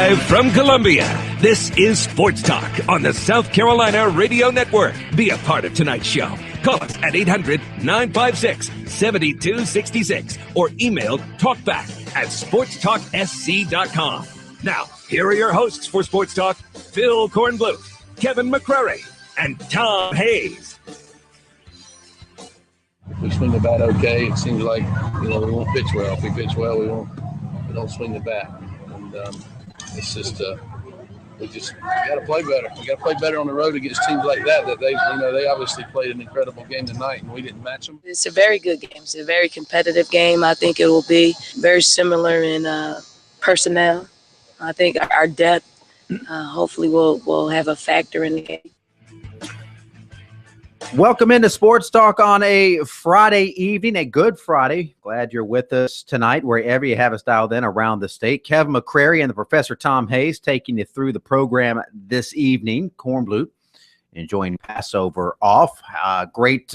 Live from Columbia, this is Sports Talk on the South Carolina Radio Network. Be a part of tonight's show. Call us at 800-956-7266 or email talkback@sportstalksc.com. Now, here are your hosts for Sports Talk, Phil Kornbluth, Kevin McCrary, and Tom Hayes. We swing the bat okay. It seems like, we won't pitch well. If we pitch well, we don't swing the bat. And it's just we got to play better. We got to play better on the road against teams like that they obviously played an incredible game tonight, and we didn't match them. It's a very good game. It's a very competitive game. I think it will be very similar in personnel. I think our depth hopefully will have a factor in the game. Welcome into Sports Talk on a Friday evening, a good Friday. Glad you're with us tonight, wherever you have us dialed in around the state. Kevin McCrary and the Professor Tom Hayes taking you through the program this evening. Kornbluth enjoying Passover off. Great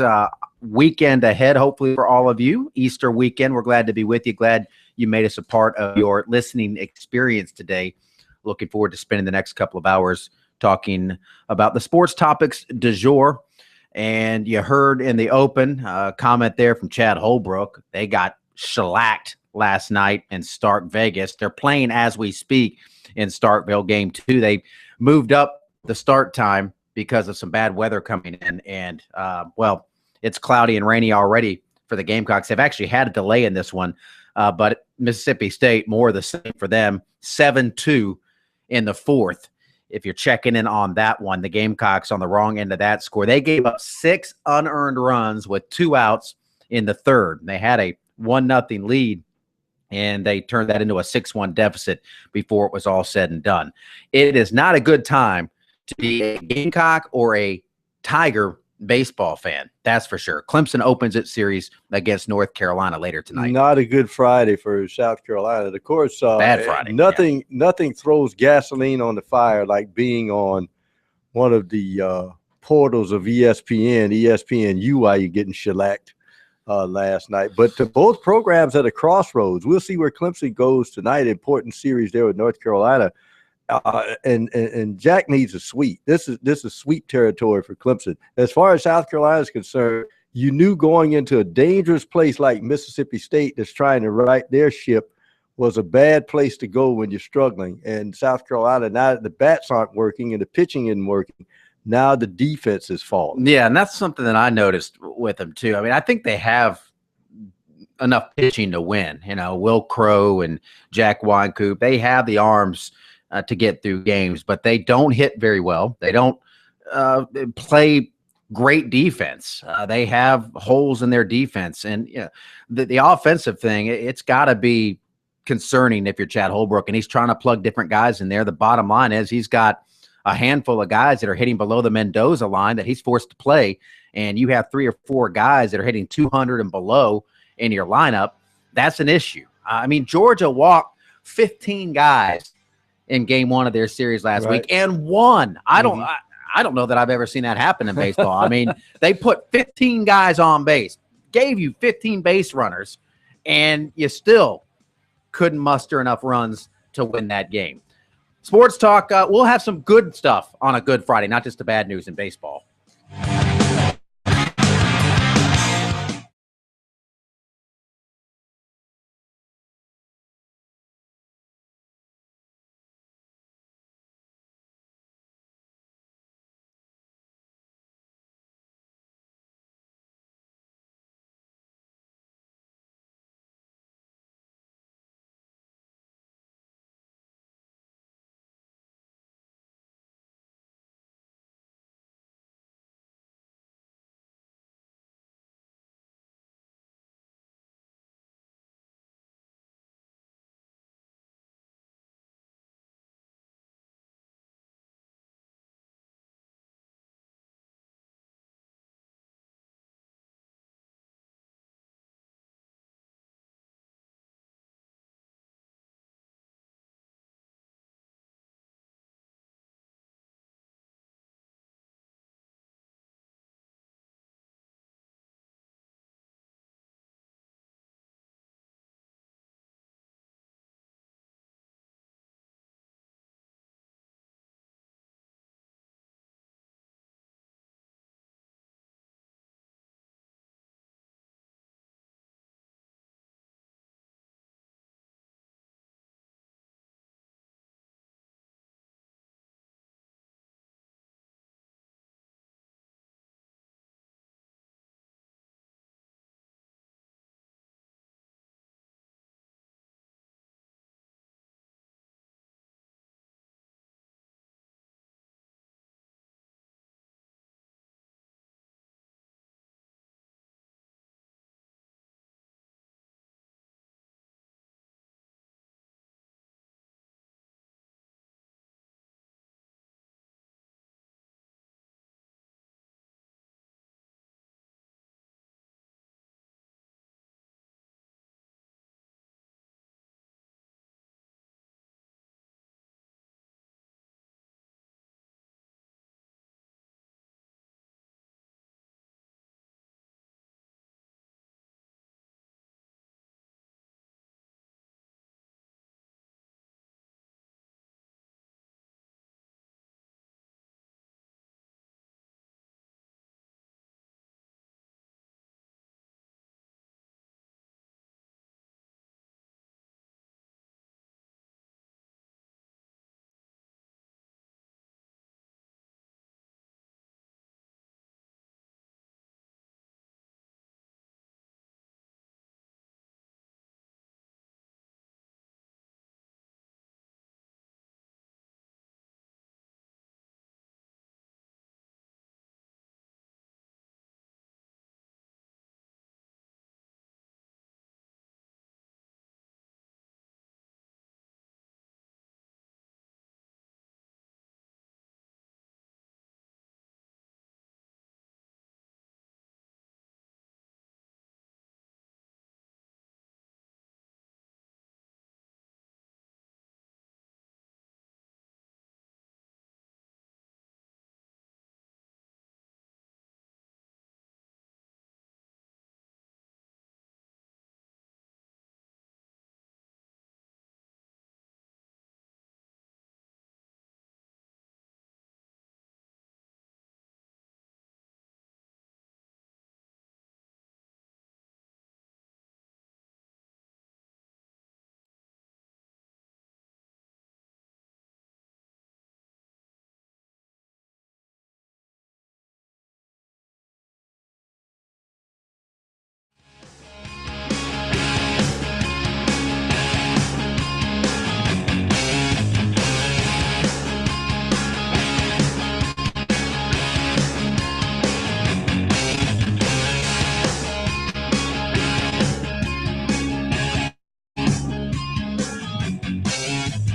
weekend ahead, hopefully, for all of you. Easter weekend, we're glad to be with you. Glad you made us a part of your listening experience today. Looking forward to spending the next couple of hours talking about the sports topics du jour. And you heard in the open comment there from Chad Holbrook. They got shellacked last night in Stark Vegas. They're playing as we speak in Starkville Game 2. They moved up the start time because of some bad weather coming in. And, it's cloudy and rainy already for the Gamecocks. They've actually had a delay in this one. But Mississippi State, more of the same for them, 7-2 in the fourth. If you're checking in on that one, the Gamecocks on the wrong end of that score. They gave up 6 unearned runs with 2 outs in the third. They had a 1-0 lead, and they turned that into a 6-1 deficit before it was all said and done. It is not a good time to be a Gamecock or a Tiger baseball fan, that's for sure. Clemson opens its series against North Carolina later tonight. Not a good Friday for South Carolina. Of course, bad Friday. Nothing throws gasoline on the fire like being on one of the portals of ESPNU, while you're getting shellacked last night. But to both programs at a crossroads. We'll see where Clemson goes tonight. Important series there with North Carolina. And Jack needs a sweep. This is sweep territory for Clemson. As far as South Carolina is concerned, you knew going into a dangerous place like Mississippi State that's trying to right their ship was a bad place to go when you're struggling. And South Carolina, now that the bats aren't working and the pitching isn't working, now the defense is falling. Yeah, and that's something that I noticed with them too. I mean, I think they have enough pitching to win. Will Crow and Jack Wynkoop, they have the arms to get through games, but they don't hit very well. They don't play great defense. They have holes in their defense. And the offensive thing, it's got to be concerning if you're Chad Holbrook, and he's trying to plug different guys in there. The bottom line is he's got a handful of guys that are hitting below the Mendoza line that he's forced to play, and you have 3 or 4 guys that are hitting 200 and below in your lineup. That's an issue. I mean, Georgia walked 15 guys in game 1 of their series last week and won. I don't know that I've ever seen that happen in baseball. I mean, they put 15 guys on base, gave you 15 base runners, and you still couldn't muster enough runs to win that game. Sports Talk, we'll have some good stuff on a Good Friday, not just the bad news in baseball.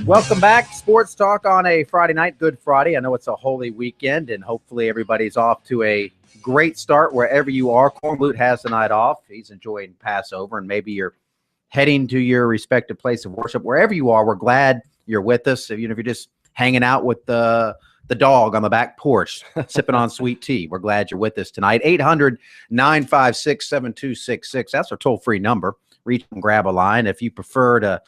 Welcome back. Sports Talk on a Friday night. Good Friday. I know it's a holy weekend, and hopefully everybody's off to a great start wherever you are. Cornbloot has the night off. He's enjoying Passover, and maybe you're heading to your respective place of worship. Wherever you are, we're glad you're with us. Even if you're just hanging out with the dog on the back porch, sipping on sweet tea, we're glad you're with us tonight. 800-956-7266. That's our toll-free number. Reach and grab a line. If you prefer to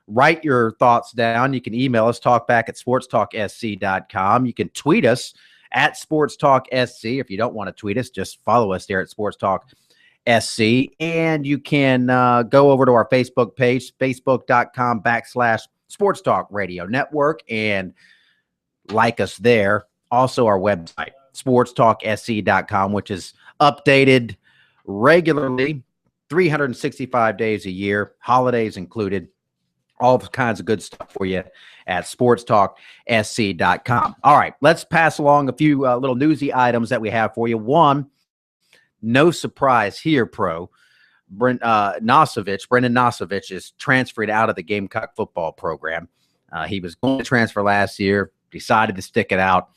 write your thoughts down, you can email us, talkback@sportstalksc.com. You can tweet us at SportsTalkSC. If you don't want to tweet us, just follow us there at SportsTalkSC. And you can go over to our Facebook page, facebook.com/SportsTalk Radio Network, and like us there. Also our website, SportsTalkSC.com, which is updated regularly, 365 days a year, holidays included. All kinds of good stuff for you at SportsTalkSC.com. All right, let's pass along a few little newsy items that we have for you. One, no surprise here, Brendan Nosovich is transferred out of the Gamecock football program. He was going to transfer last year, decided to stick it out,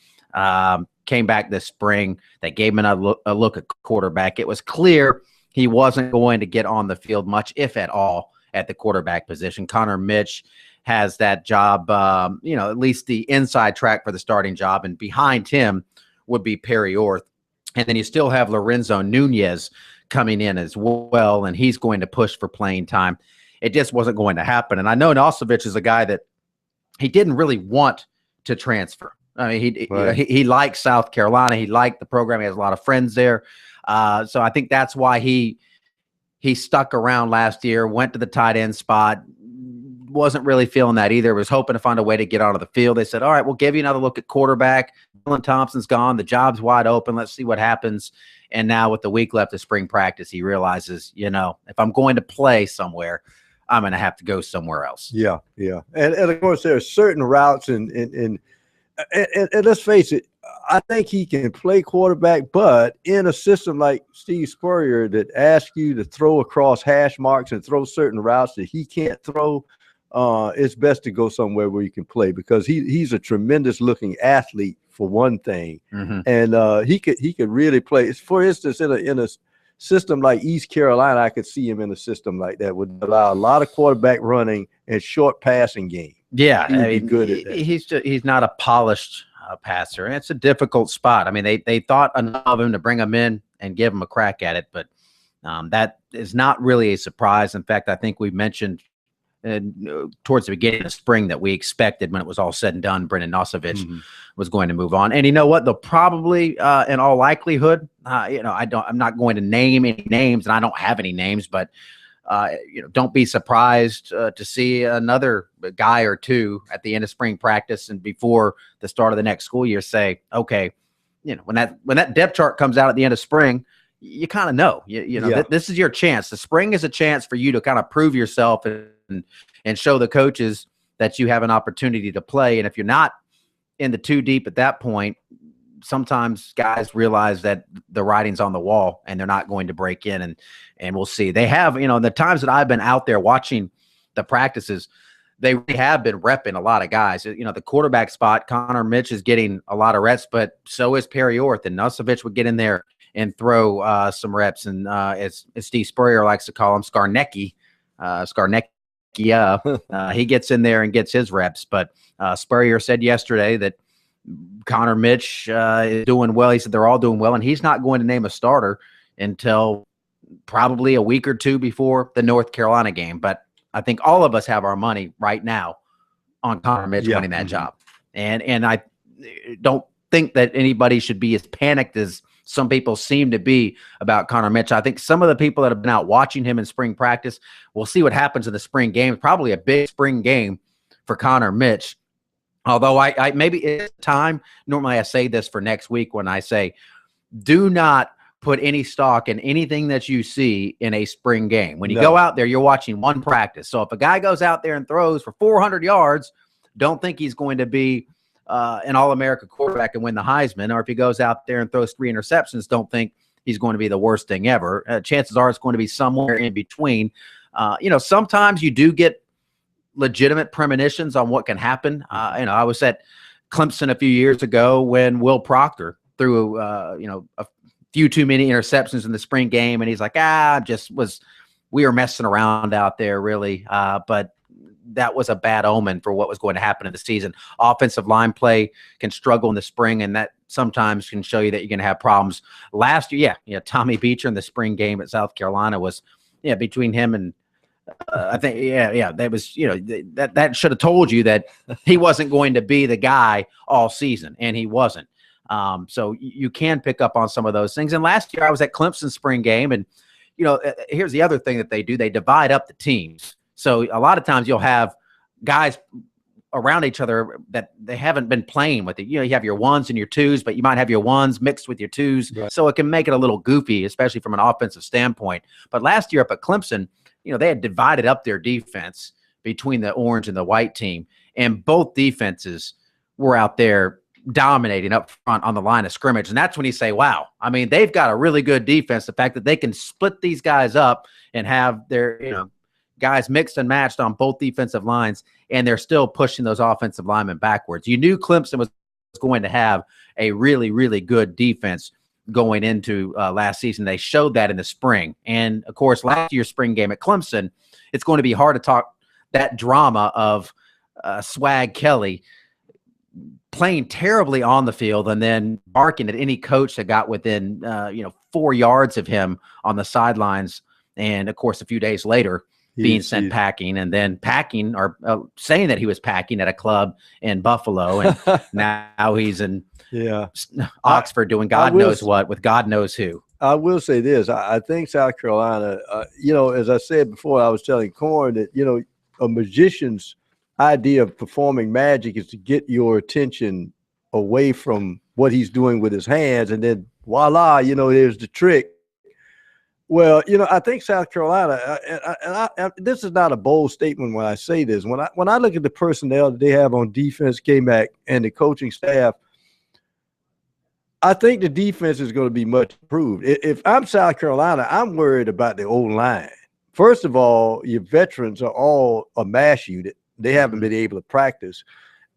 came back this spring. They gave him a look at quarterback. It was clear he wasn't going to get on the field much, if at all, at the quarterback position. Connor Mitch has that job, at least the inside track for the starting job, and behind him would be Perry Orth. And then you still have Lorenzo Nunez coming in as well, and he's going to push for playing time. It just wasn't going to happen. And I know Nosovich is a guy that he didn't really want to transfer. I mean, he liked South Carolina. He liked the program. He has a lot of friends there. So I think that's why he stuck around last year, went to the tight end spot, wasn't really feeling that either, was hoping to find a way to get onto the field. They said, all right, we'll give you another look at quarterback. Dylan Thompson's gone. The job's wide open. Let's see what happens. And now with the week left of spring practice, he realizes, if I'm going to play somewhere, I'm going to have to go somewhere else. Yeah. And of course, there are certain routes, and let's face it, I think he can play quarterback, but in a system like Steve Spurrier that asks you to throw across hash marks and throw certain routes that he can't throw, it's best to go somewhere where you can play, because he's a tremendous looking athlete for one thing, and he could really play. For instance, in a system like East Carolina, I could see him in a system like that would allow a lot of quarterback running and short passing game. Yeah, he'd be good at that. He's not a polished passer, and it's a difficult spot. I mean, they thought enough of him to bring him in and give him a crack at it, but that is not really a surprise. In fact, I think we mentioned towards the beginning of spring that we expected, when it was all said and done, Brendan Nosovich was going to move on. And you know what? They'll probably, in all likelihood, I'm not going to name any names, and I don't have any names, but don't be surprised to see another guy or two at the end of spring practice and before the start of the next school year say, okay, when that depth chart comes out at the end of spring, you kind of know, this is your chance. The spring is a chance for you to kind of prove yourself and show the coaches that you have an opportunity to play. And if you're not in the too deep at that point, sometimes guys realize that the writing's on the wall and they're not going to break in, and we'll see. They have, the times that I've been out there watching the practices, they really have been repping a lot of guys. The quarterback spot, Connor Mitch is getting a lot of reps, but so is Perry Orth, and Nosovich would get in there and throw some reps. And as Steve Spurrier likes to call him, Skarnecki, he gets in there and gets his reps. But Spurrier said yesterday that Connor Mitch is doing well. He said they're all doing well, and he's not going to name a starter until probably a week or two before the North Carolina game. But I think all of us have our money right now on Connor Mitch winning that job. And I don't think that anybody should be as panicked as some people seem to be about Connor Mitch. I think some of the people that have been out watching him in spring practice, we'll see what happens in the spring game. Probably a big spring game for Connor Mitch. Although I maybe it's time, normally I say this for next week when I say, do not put any stock in anything that you see in a spring game. When you go out there, you're watching one practice. So if a guy goes out there and throws for 400 yards, don't think he's going to be an All-America quarterback and win the Heisman. Or if he goes out there and throws 3 interceptions, don't think he's going to be the worst thing ever. Chances are it's going to be somewhere in between. Sometimes you do get legitimate premonitions on what can happen. I was at Clemson a few years ago when Will Proctor threw, a few too many interceptions in the spring game. And he's like, we were messing around out there really. But that was a bad omen for what was going to happen in the season. Offensive line play can struggle in the spring, and that sometimes can show you that you're going to have problems. Last year, Tommy Beecher in the spring game at South Carolina was, between him and I think, that was, that should have told you that he wasn't going to be the guy all season, and he wasn't. So you can pick up on some of those things. And last year I was at Clemson spring game, and here's the other thing that they do: they divide up the teams. So a lot of times you'll have guys around each other that they haven't been playing with it. You have your ones and your twos, but you might have your ones mixed with your twos. Right. So it can make it a little goofy, especially from an offensive standpoint. But last year up at Clemson, they had divided up their defense between the orange and the white team, and both defenses were out there dominating up front on the line of scrimmage. And that's when you say, wow, I mean, they've got a really good defense. The fact that they can split these guys up and have their, guys mixed and matched on both defensive lines, and they're still pushing those offensive linemen backwards. You knew Clemson was going to have a really, really good defense going into last season. They showed that in the spring. And of course, last year's spring game at Clemson, it's going to be hard to talk that drama of Swag Kelly playing terribly on the field and then barking at any coach that got within 4 yards of him on the sidelines. And of course, a few days later, being sent packing, and then packing or saying that he was packing at a club in Buffalo. And now he's in Oxford doing God knows what with God knows who. I will say this. I think South Carolina, as I said before, I was telling Corn that, a magician's idea of performing magic is to get your attention away from what he's doing with his hands, and then voila, there's the trick. Well, I think South Carolina, and this is not a bold statement when I say this. When I look at the personnel that they have on defense, K-Mac, and the coaching staff, I think the defense is going to be much improved. If I'm South Carolina, I'm worried about the O-line. First of all, your veterans are all a mash unit. They haven't been able to practice.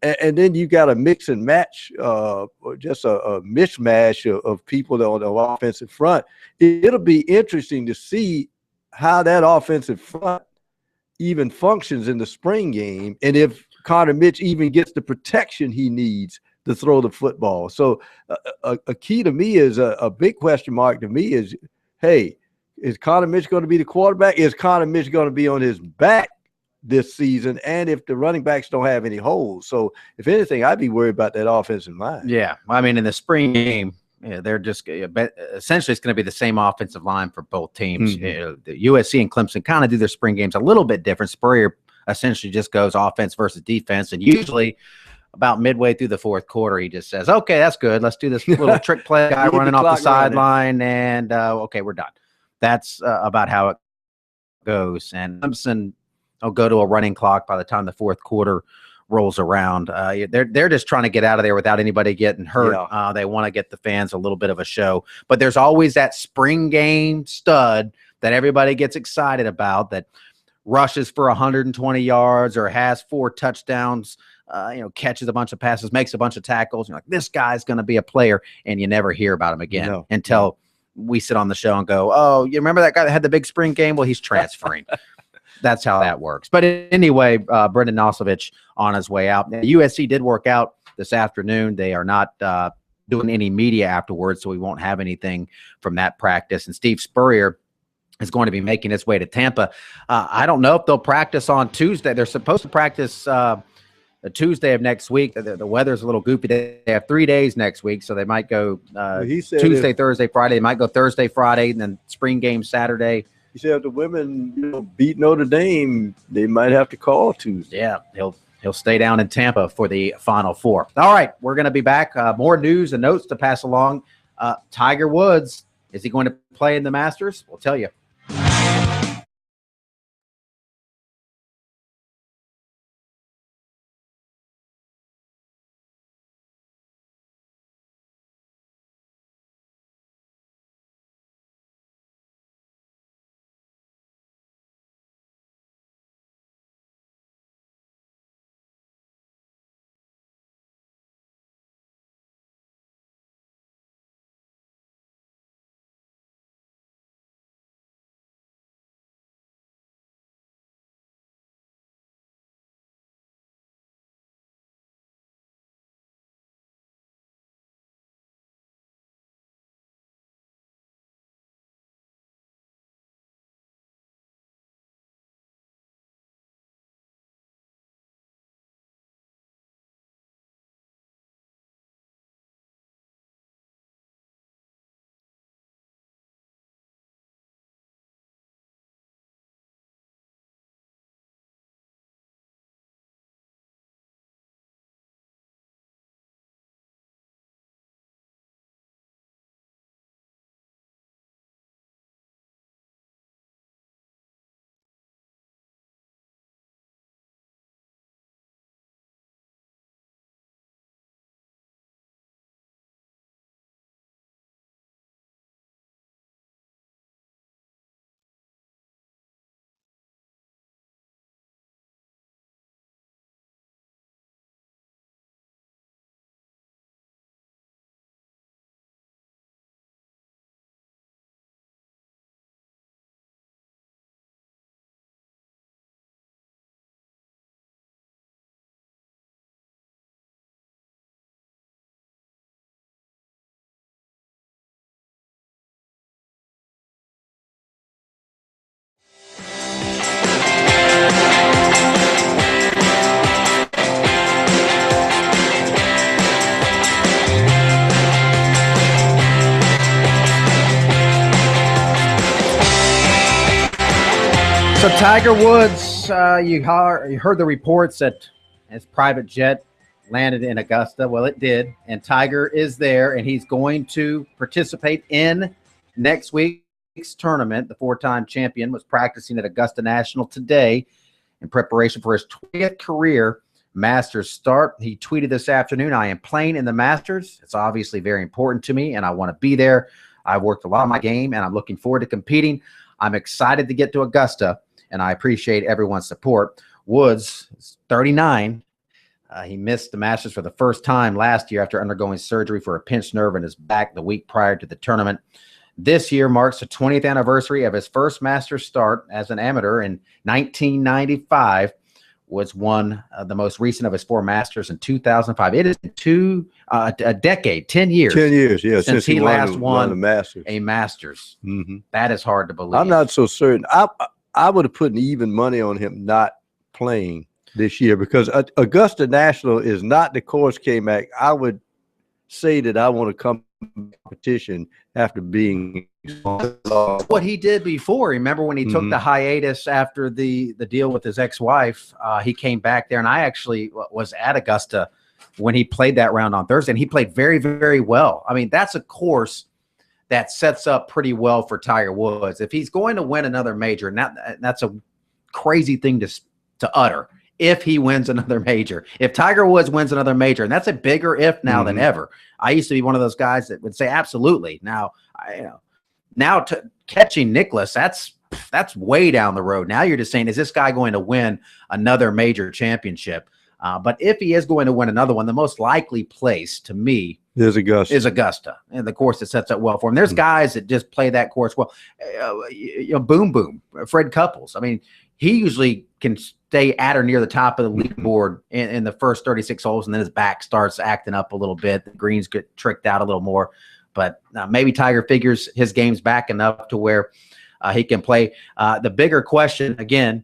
And then you got a mix and match, just a mishmash of people on the offensive front. It'll be interesting to see how that offensive front even functions in the spring game, and if Connor Mitch even gets the protection he needs to throw the football. So a key to me is a big question mark to me is, hey, is Connor Mitch going to be the quarterback? Is Connor Mitch going to be on his back this season, and if the running backs don't have any holes? So if anything, I'd be worried about that offensive line. Yeah, I mean, in the spring game, they're just essentially it's going to be the same offensive line for both teams. The USC and Clemson kind of do their spring games a little bit different. Spurrier essentially just goes offense versus defense, and usually about midway through the fourth quarter, he just says, okay, that's good, let's do this little trick play guy running off the sideline, and okay, we're done. That's about how it goes. And Clemson will go to a running clock by the time the fourth quarter rolls around. They're just trying to get out of there without anybody getting hurt. Yeah. They want to get the fans a little bit of a show. But there's always that spring game stud that everybody gets excited about, that rushes for 120 yards or has 4 touchdowns, catches a bunch of passes, makes a bunch of tackles. You're like, this guy's going to be a player, and you never hear about him again until we sit on the show and go, oh, you remember that guy that had the big spring game? Well, he's transferring. That's how that works. But anyway, Brendan Nosovich on his way out. USC did work out this afternoon. They are not doing any media afterwards, so we won't have anything from that practice. And Steve Spurrier is going to be making his way to Tampa. I don't know if they'll practice on Tuesday. They're supposed to practice the Tuesday of next week. The weather's a little goofy. They have 3 days next week, so they might go Tuesday, Thursday, Friday. They might go Thursday, Friday, and then spring game Saturday. He said if the women beat Notre Dame, they might have to call Tuesday. Yeah, he'll stay down in Tampa for the Final Four. All right, we're going to be back. More news and notes to pass along. Tiger Woods, is he going to play in the Masters? We'll tell you. So Tiger Woods, you heard the reports that his private jet landed in Augusta. Well, it did, and Tiger is there, and he's going to participate in next week's tournament. The four-time champion was practicing at Augusta National today in preparation for his 20th career Masters start. He tweeted this afternoon, "I am playing in the Masters. It's obviously very important to me, and I want to be there. I've worked a lot on my game, and I'm looking forward to competing. I'm excited to get to Augusta, and I appreciate everyone's support." Woods is 39. He missed the Masters for the first time last year after undergoing surgery for a pinched nerve in his back the week prior to the tournament. This year marks the 20th anniversary of his first Masters start as an amateur in 1995. Was one of the most recent of his four Masters in 2005. It is a decade, 10 years. 10 years, yeah, since he last won the Masters. a Masters. Mm-hmm. That is hard to believe. I'm not so certain. I would have put even money on him not playing this year because Augusta National is not the course K-Mac. I would say that I want to come competition after being what he did before. Remember when he took the hiatus after the deal with his ex-wife? He came back there, and I actually was at Augusta when he played that round on Thursday, and he played very, very well. I mean, that's a course that sets up pretty well for Tiger Woods. If he's going to win another major, and that's a crazy thing to utter, if he wins another major. If Tiger Woods wins another major, and that's a bigger if now than ever. I used to be one of those guys that would say absolutely. Now, catching Nicklaus, that's way down the road. Now you're just saying, is this guy going to win another major championship? But if he is going to win another one, the most likely place to me is Augusta, and the course that sets up well for him. There's guys that just play that course well. Boom Boom, Fred Couples. I mean, he usually can stay at or near the top of the leaderboard in the first 36 holes, and then his back starts acting up a little bit. The greens get tricked out a little more. But maybe Tiger figures his game's back enough to where he can play. The bigger question, again,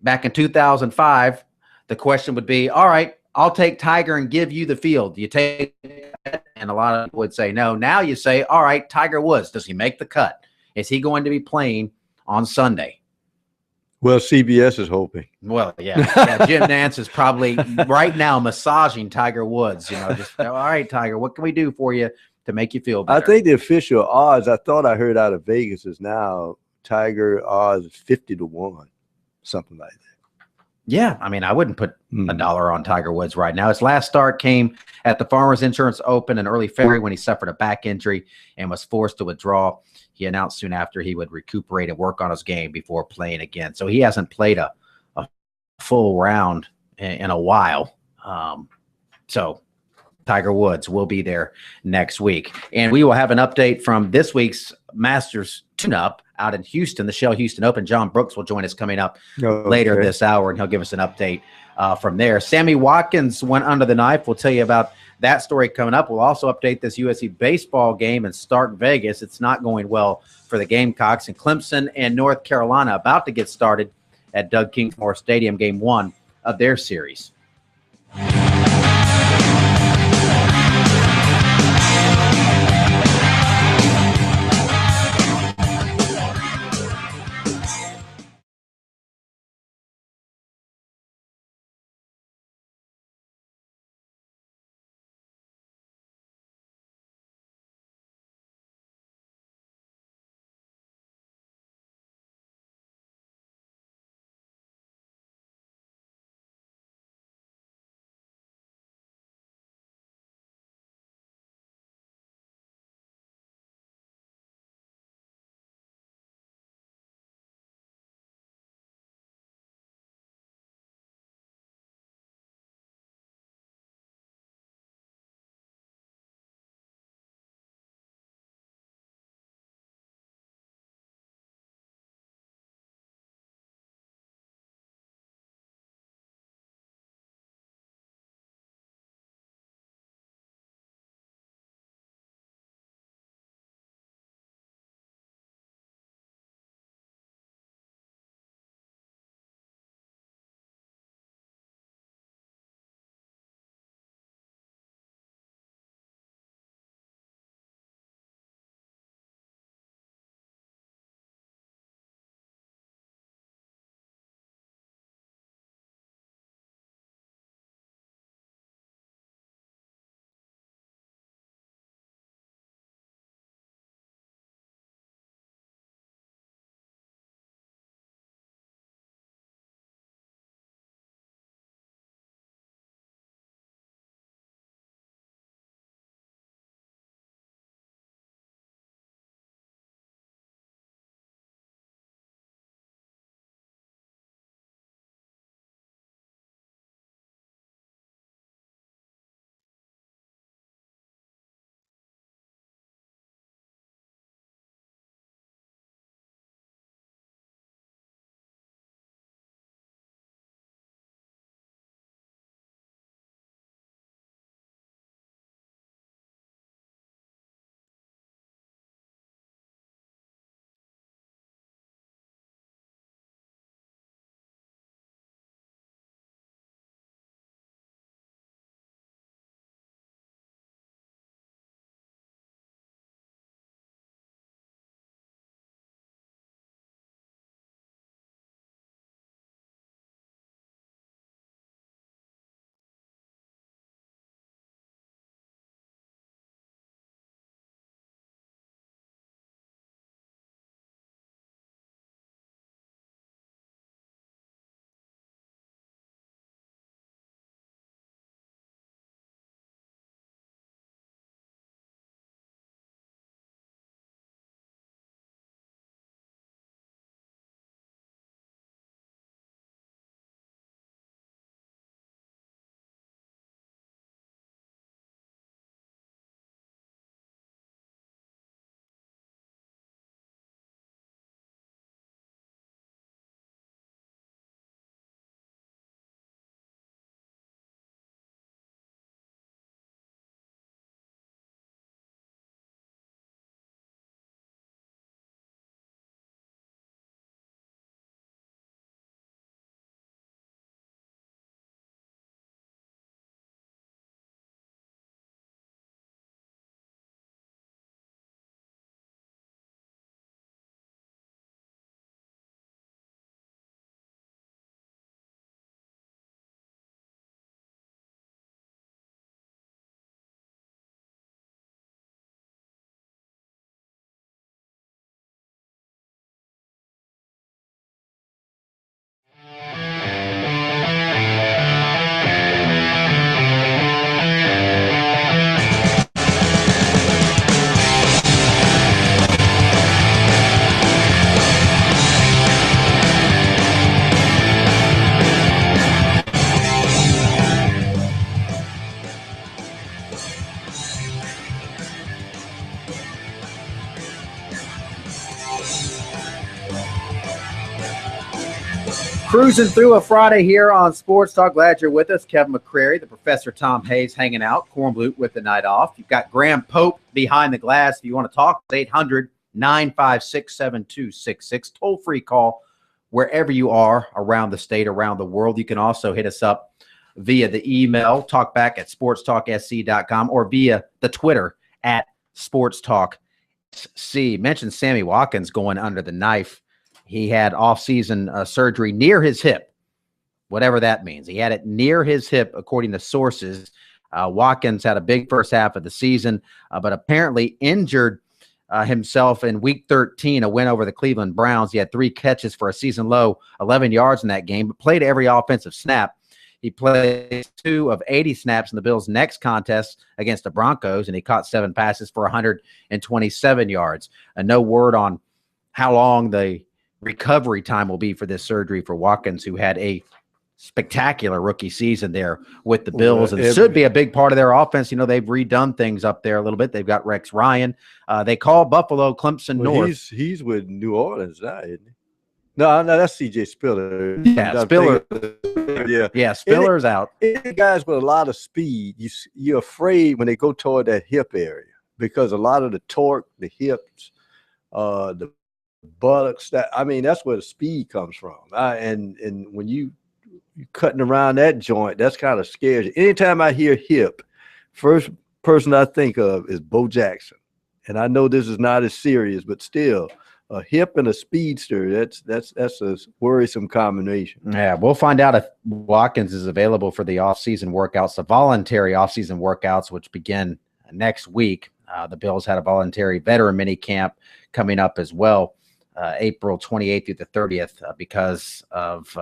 back in 2005, the question would be, all right, I'll take Tiger and give you the field. Do you take it? And a lot of people would say no. Now you say, all right, Tiger Woods, does he make the cut? Is he going to be playing on Sunday? Well, CBS is hoping. Well, yeah. Jim Nance is probably right now massaging Tiger Woods. Just all right, Tiger, what can we do for you to make you feel better? I think the official odds, I thought I heard out of Vegas, is now Tiger odds 50-1, something like that. Yeah, I mean, I wouldn't put $1 on Tiger Woods right now. His last start came at the Farmers Insurance Open in early February when he suffered a back injury and was forced to withdraw. He announced soon after he would recuperate and work on his game before playing again. So he hasn't played a full round in a while. So Tiger Woods will be there next week. And we will have an update from this week's Masters tune-up out in Houston, the Shell Houston Open. John Brooks will join us coming up later this hour, and he'll give us an update from there. Sammy Watkins went under the knife. We'll tell you about that story coming up. We'll also update this USC baseball game in Stark Vegas. It's not going well for the Gamecocks. And Clemson and North Carolina about to get started at Doug Kingsmore Stadium, game 1 of their series. Cruising through a Friday here on Sports Talk. Glad you're with us. Kevin McCrary, the Professor Tom Hayes hanging out. Kornblut with the night off. You've got Graham Pope behind the glass. If you want to talk, 800-956-7266. Toll-free call wherever you are around the state, around the world. You can also hit us up via the email, talkback@sportstalksc.com, or via the Twitter at SportsTalkSC. Mentioned Sammy Watkins going under the knife. He had off-season surgery near his hip, whatever that means. He had it near his hip, according to sources. Watkins had a big first half of the season, but apparently injured himself in Week 13, a win over the Cleveland Browns. He had 3 catches for a season-low 11 yards in that game, but played every offensive snap. He played 2 of 80 snaps in the Bills' next contest against the Broncos, and he caught 7 passes for 127 yards. No word on how long the recovery time will be for this surgery for Watkins, who had a spectacular rookie season there with the Bills, and should be a big part of their offense. You know, they've redone things up there a little bit. They've got Rex Ryan. They call Buffalo Clemson North. He's with New Orleans now, isn't he? No, that's C.J. Spiller. Yeah, Spiller. Yeah, Spiller's out. Guys with a lot of speed, you're afraid when they go toward that hip area because a lot of the torque, the hips, the buttocks, that's where the speed comes from. And when you're cutting around that joint, that's kind of scary. Anytime I hear hip, first person I think of is Bo Jackson. And I know this is not as serious, but still, a hip and a speedster, that's a worrisome combination. Yeah, we'll find out if Watkins is available for the off-season workouts, the voluntary off-season workouts, which begin next week. The Bills had a voluntary veteran mini camp coming up as well, April 28th through the 30th, because of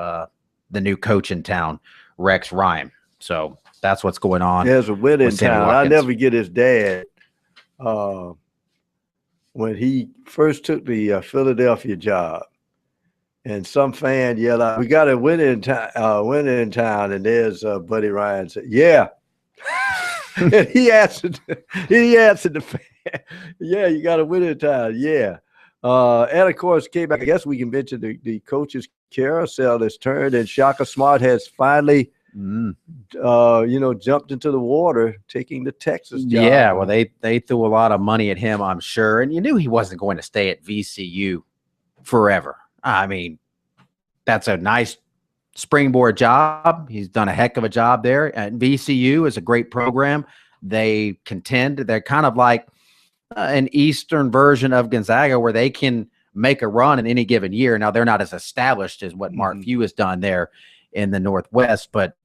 the new coach in town, Rex Ryan. So that's what's going on. There's a win in town. I never get his dad. When he first took the Philadelphia job, and some fan yelled out, "We got a win in town!" And there's Buddy Ryan said, "Yeah." And he answered the fan, "Yeah, you got a win in town, yeah." And of course, came back. I guess we can mention the coach's carousel has turned, and Shaka Smart has finally, jumped into the water, taking the Texas job. Yeah, well, they threw a lot of money at him, I'm sure, and you knew he wasn't going to stay at VCU forever. I mean, that's a nice springboard job. He's done a heck of a job there. And VCU is a great program. They contend. They're kind of like an Eastern version of Gonzaga, where they can make a run in any given year. Now, they're not as established as what Mark Few has done there in the Northwest, but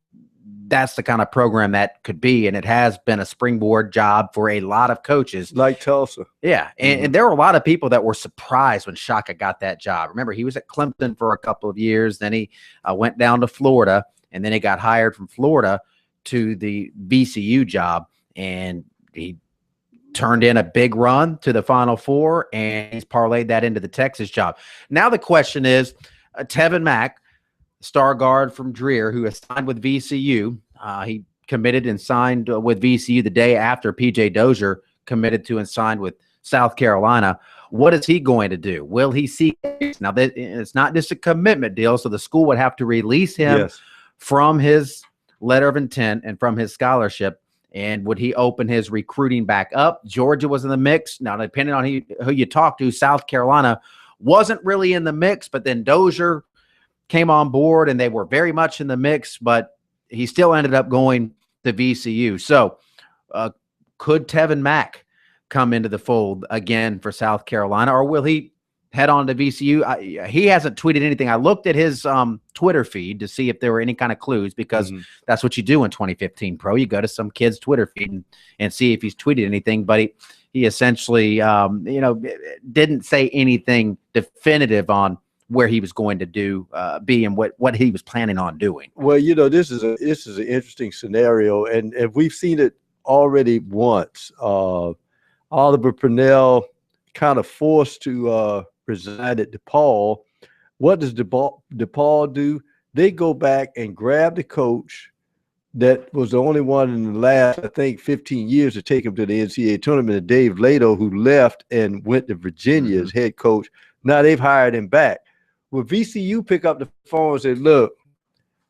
that's the kind of program that could be, and it has been a springboard job for a lot of coaches. Like Tulsa. Yeah, and there were a lot of people that were surprised when Shaka got that job. Remember, he was at Clemson for a couple of years, then he went down to Florida, and then he got hired from Florida to the VCU job, and he turned in a big run to the Final Four, and he's parlayed that into the Texas job. Now the question is, Tevin Mack, star guard from Dreer, who has signed with VCU. He committed and signed with VCU the day after P.J. Dozier committed to and signed with South Carolina. What is he going to do? Will he seek? Now, it's not just a commitment deal, so the school would have to release him from his letter of intent and from his scholarship. And would he open his recruiting back up? Georgia was in the mix. Now, depending on who you talk to, South Carolina wasn't really in the mix, but then Dozier came on board, and they were very much in the mix, but he still ended up going to VCU. So could Tevin Mack come into the fold again for South Carolina, or will he head on to VCU? He hasn't tweeted anything. I looked at his Twitter feed to see if there were any kind of clues, because that's what you do in 2015 Pro. You go to some kid's Twitter feed and see if he's tweeted anything, but he essentially didn't say anything definitive on where he was going to be and what he was planning on doing. Well, this is an interesting scenario, and we've seen it already once. Oliver Purnell kind of forced to resign at DePaul. What does DePaul do? They go back and grab the coach that was the only one in the last, I think, 15 years to take him to the NCAA tournament, Dave Lato, who left and went to Virginia as head coach. Now they've hired him back. will VCU pick up the phone and say, look,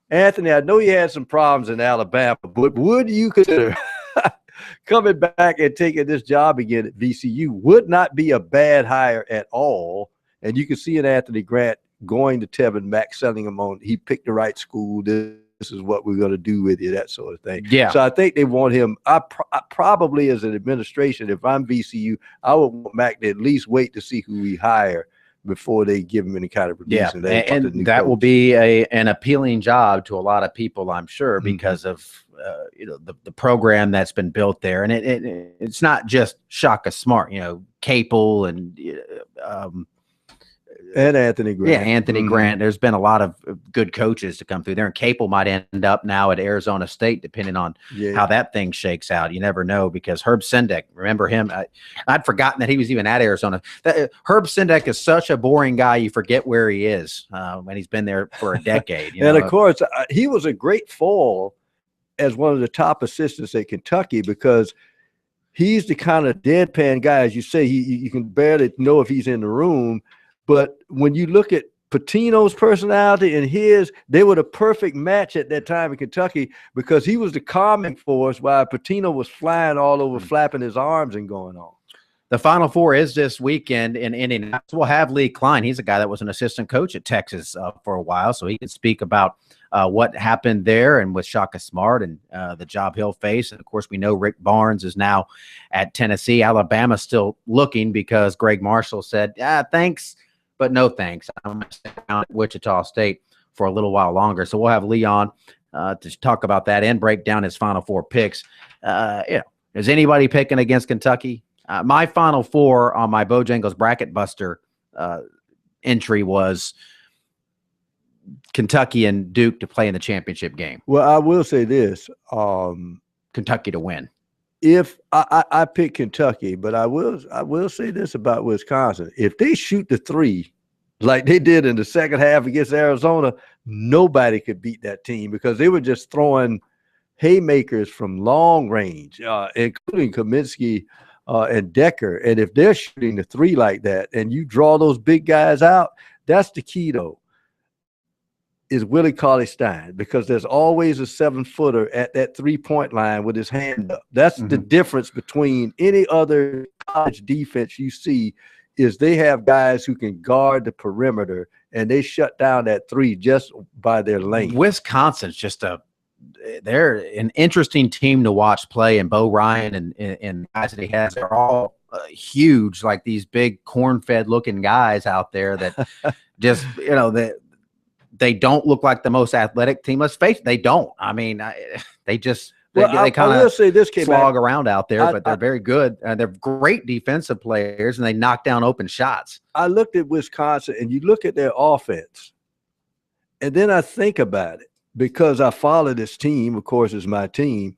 Anthony, I know you had some problems in Alabama, but would you consider coming back and taking this job again at VCU? Would not be a bad hire at all. And you can see in Anthony Grant going to Tevin Mack, selling him on, he picked the right school. This is what we're going to do with you, that sort of thing. Yeah. So I think they want him. I probably, as an administration, if I'm VCU, I would want Mack to at least wait to see who we hire before they give him any kind of release. Yeah, and that will be an appealing job to a lot of people, I'm sure, because of the program that's been built there, and it's not just Shaka Smart, Capel and Anthony Grant. Yeah, Anthony Grant. There's been a lot of good coaches to come through there, and Capel might end up now at Arizona State, depending on how that thing shakes out. You never know, because Herb Sendek, remember him? I'd forgotten that he was even at Arizona. Herb Sendek is such a boring guy, you forget where he is when he's been there for a decade. And of course, he was a great fall as one of the top assistants at Kentucky, because he's the kind of deadpan guy, as you say, you can barely know if he's in the room. But when you look at Pitino's personality and his, they were the perfect match at that time in Kentucky, because he was the calming force while Pitino was flying all over, flapping his arms and going on. The Final Four is this weekend in Indianapolis. We'll have Lee Klein. He's a guy that was an assistant coach at Texas for a while, so he can speak about what happened there and with Shaka Smart and the job he'll face. And, of course, we know Rick Barnes is now at Tennessee. Alabama's still looking because Greg Marshall said, thanks, but no thanks. I'm going to stay down at Wichita State for a little while longer. So we'll have Lee on to talk about that and break down his Final Four picks. Is anybody picking against Kentucky? My Final Four on my Bojangles Bracket Buster entry was Kentucky and Duke to play in the championship game. Well, I will say this. Kentucky to win. If I pick Kentucky, but I will say this about Wisconsin. If they shoot the three like they did in the second half against Arizona, nobody could beat that team, because they were just throwing haymakers from long range, including Kaminsky and Decker. And if they're shooting the three like that and you draw those big guys out, that's the key, though, is Willie Cauley-Stein, because there's always a 7-footer at that 3-point line with his hand up. That's the difference between any other college defense you see, is they have guys who can guard the perimeter, and they shut down that three just by their length. Wisconsin's just they're an interesting team to watch play, and Bo Ryan and guys that he has are all huge, like these big corn-fed looking guys out there that just, they don't look like the most athletic team. Let's face it, they don't. I mean, they just they kind of slog around out there, but they're very good. They're great defensive players, and they knock down open shots. I looked at Wisconsin, and you look at their offense, and then I think about it, because I follow this team. Of course, it's my team.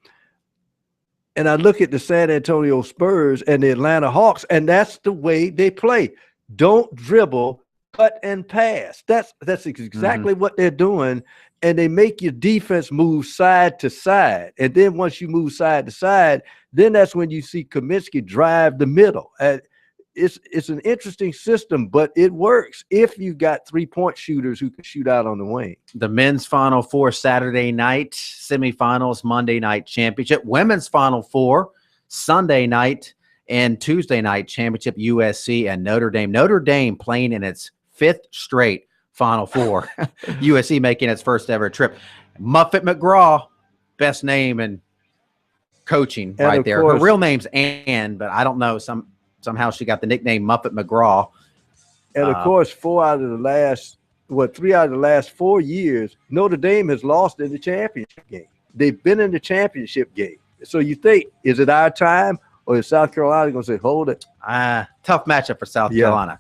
And I look at the San Antonio Spurs and the Atlanta Hawks, and that's the way they play. Don't dribble, cut and pass. That's exactly what they're doing. And they make your defense move side to side. And then once you move side to side, then that's when you see Kaminsky drive the middle. It's an interesting system, but it works if you got 3-point shooters who can shoot out on the wing. The men's Final Four Saturday night, semifinals, Monday night championship. Women's Final Four Sunday night and Tuesday night championship, USC and Notre Dame. Notre Dame playing in its 5th straight Final Four. USC making its first ever trip. Muffet McGraw, best name in coaching right there. Her real name's Ann, but I don't know. Somehow she got the nickname Muffet McGraw. And of course, 3 out of the last 4 years, Notre Dame has lost in the championship game. They've been in the championship game. So you think, is it our time, or is South Carolina going to say, hold it? Tough matchup for South Carolina.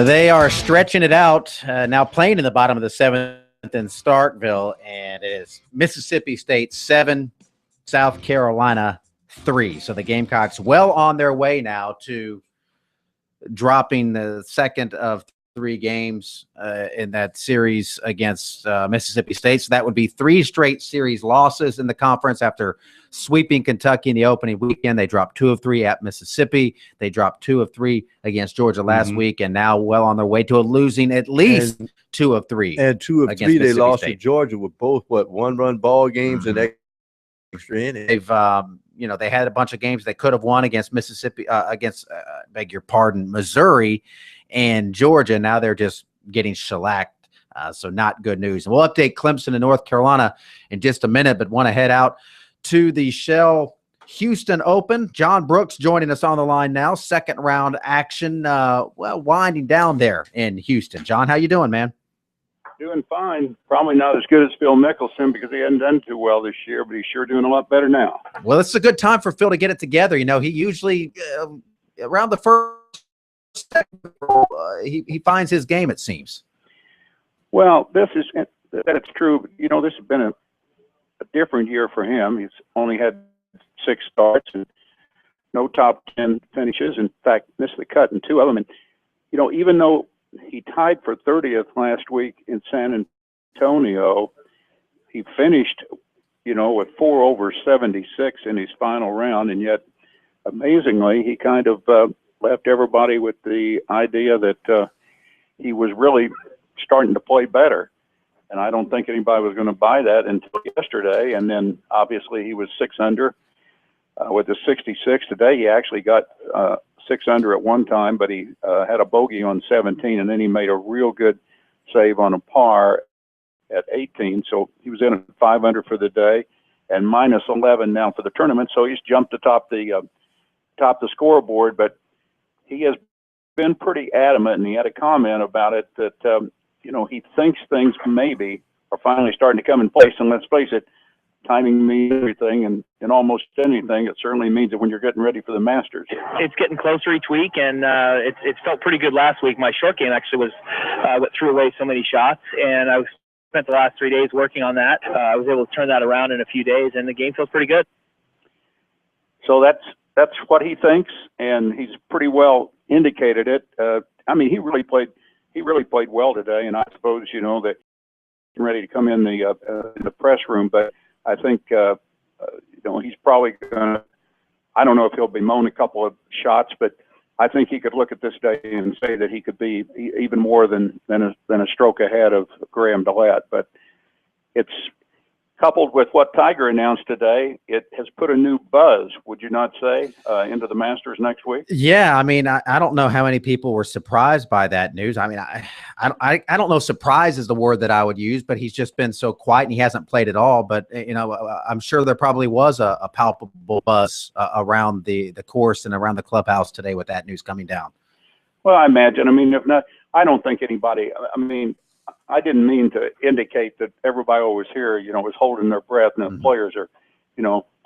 They are stretching it out, now playing in the bottom of the 7th in Starkville, and it is Mississippi State 7, South Carolina 3. So the Gamecocks well on their way now to dropping the second of 3 games in that series against Mississippi State. So that would be 3 straight series losses in the conference after sweeping Kentucky in the opening weekend. They dropped 2 of 3 at Mississippi. They dropped 2 of 3 against Georgia last week, and now well on their way to losing at least 2 of 3. And 2 of 3 they lost to Georgia with both, one-run ball games and extra innings. They've they had a bunch of games they could have won against Mississippi, Missouri and Georgia. Now they're just getting shellacked. So not good news. And we'll update Clemson and North Carolina in just a minute, but want to head out to the Shell Houston Open. John Brooks joining us on the line now. Second round action, winding down there in Houston. John, how you doing, man? Doing fine. Probably not as good as Phil Mickelson because he hadn't done too well this year, but he's sure doing a lot better now. Well, it's a good time for Phil to get it together. You know, he usually around the first he finds his game, it seems. Well, that's true. You know, this has been a different year for him. He's only had 6 starts and no top 10 finishes. In fact, missed the cut in 2 of them. And, you know, even though he tied for 30th last week in San Antonio, he finished, with 4 over 76 in his final round. And yet, amazingly, he kind of left everybody with the idea that he was really starting to play better. And I don't think anybody was going to buy that until yesterday. And then obviously he was 6 under with the 66 today. He actually got 6 under at one time, but he had a bogey on 17, and then he made a real good save on a par at 18. So he was in at 5 under for the day and minus 11 now for the tournament. So he's jumped atop the scoreboard, but he has been pretty adamant, and he had a comment about it that he thinks things maybe are finally starting to come in place. And let's face it, timing means everything, and in almost anything, it certainly means that when you're getting ready for the Masters. It's getting closer each week, and it felt pretty good last week. My short game actually threw away so many shots, and I spent the last 3 days working on that. I was able to turn that around in a few days, and the game feels pretty good. So that's what he thinks, and he's pretty well indicated it. He really played well today, and I suppose that he's ready to come in the press room. But I think he's probably going to. I don't know if he'll bemoan a couple of shots, but I think he could look at this day and say that he could be even more than a stroke ahead of Graham DeLatte. But it's coupled with what Tiger announced today, it has put a new buzz, would you not say, into the Masters next week? Yeah, I don't know how many people were surprised by that news. I don't know surprise is the word that I would use, but he's just been so quiet and he hasn't played at all. But, I'm sure there probably was a palpable buzz around the course and around the clubhouse today with that news coming down. Well, I imagine. If not, I don't think anybody, I didn't mean to indicate that everybody over here, was holding their breath and the players are,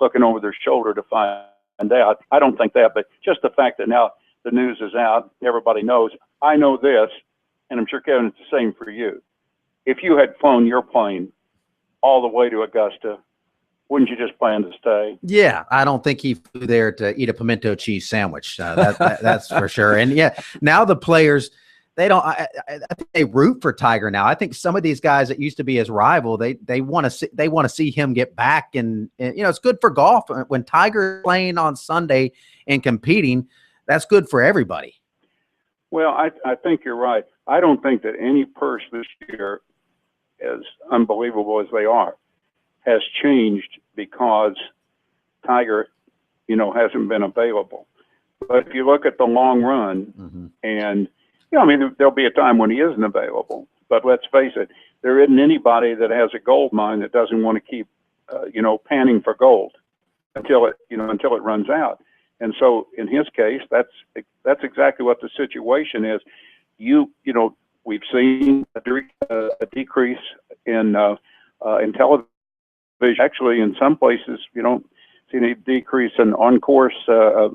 looking over their shoulder to find out. I don't think that, but just the fact that now the news is out, everybody knows. I know this, and I'm sure, Kevin, it's the same for you. If you had flown your plane all the way to Augusta, wouldn't you just plan to stay? Yeah, I don't think he flew there to eat a pimento cheese sandwich. That's for sure. And yeah, now the players, they don't. I think they root for Tiger now. I think some of these guys that used to be his rival, they want to see him get back, and it's good for golf when Tiger's playing on Sunday and competing. That's good for everybody. Well, I think you're right. I don't think that any purse this year, as unbelievable as they are, has changed because Tiger, hasn't been available. But if you look at the long run, and there'll be a time when he isn't available. But let's face it, there isn't anybody that has a gold mine that doesn't want to keep, panning for gold until it runs out. And so in his case, that's exactly what the situation is. We've seen a decrease in television. Actually, in some places, you don't see any decrease in on-course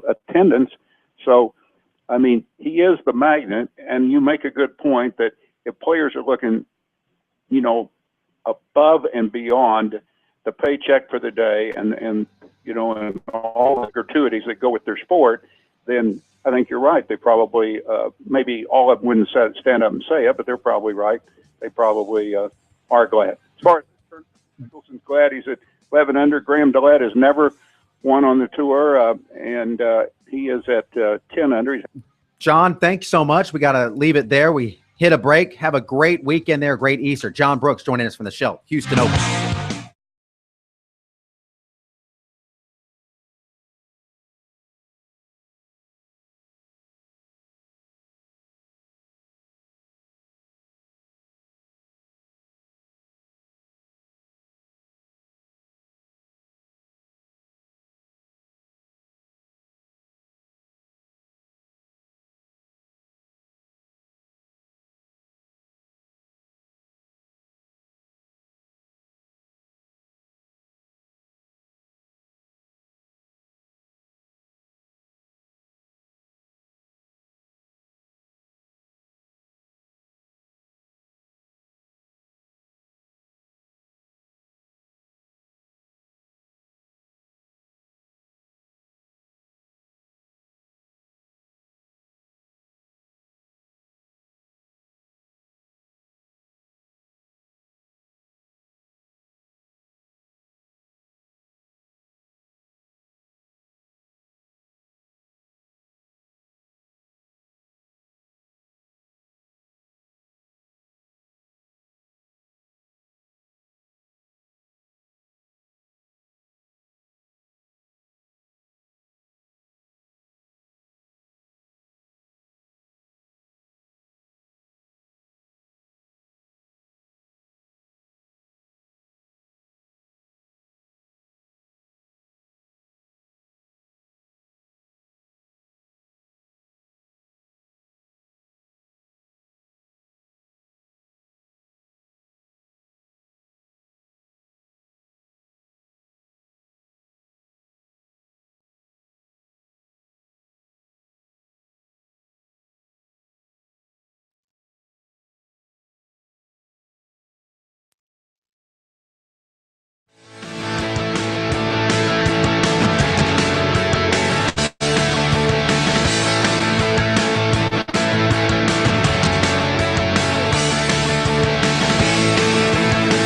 attendance. So I mean, he is the magnet, and you make a good point that if players are looking, above and beyond the paycheck for the day and all the gratuities that go with their sport, then I think you're right. They probably, maybe all of them wouldn't stand up and say it, but they're probably right. They probably are glad. As far as Mickelson's glad, he's at 11 under. Graham DeLette has never won on the tour, and he is at 10 under. John, thanks so much. We got to leave it there. We hit a break. Have a great weekend there. Great Easter. John Brooks joining us from the show, Houston Open.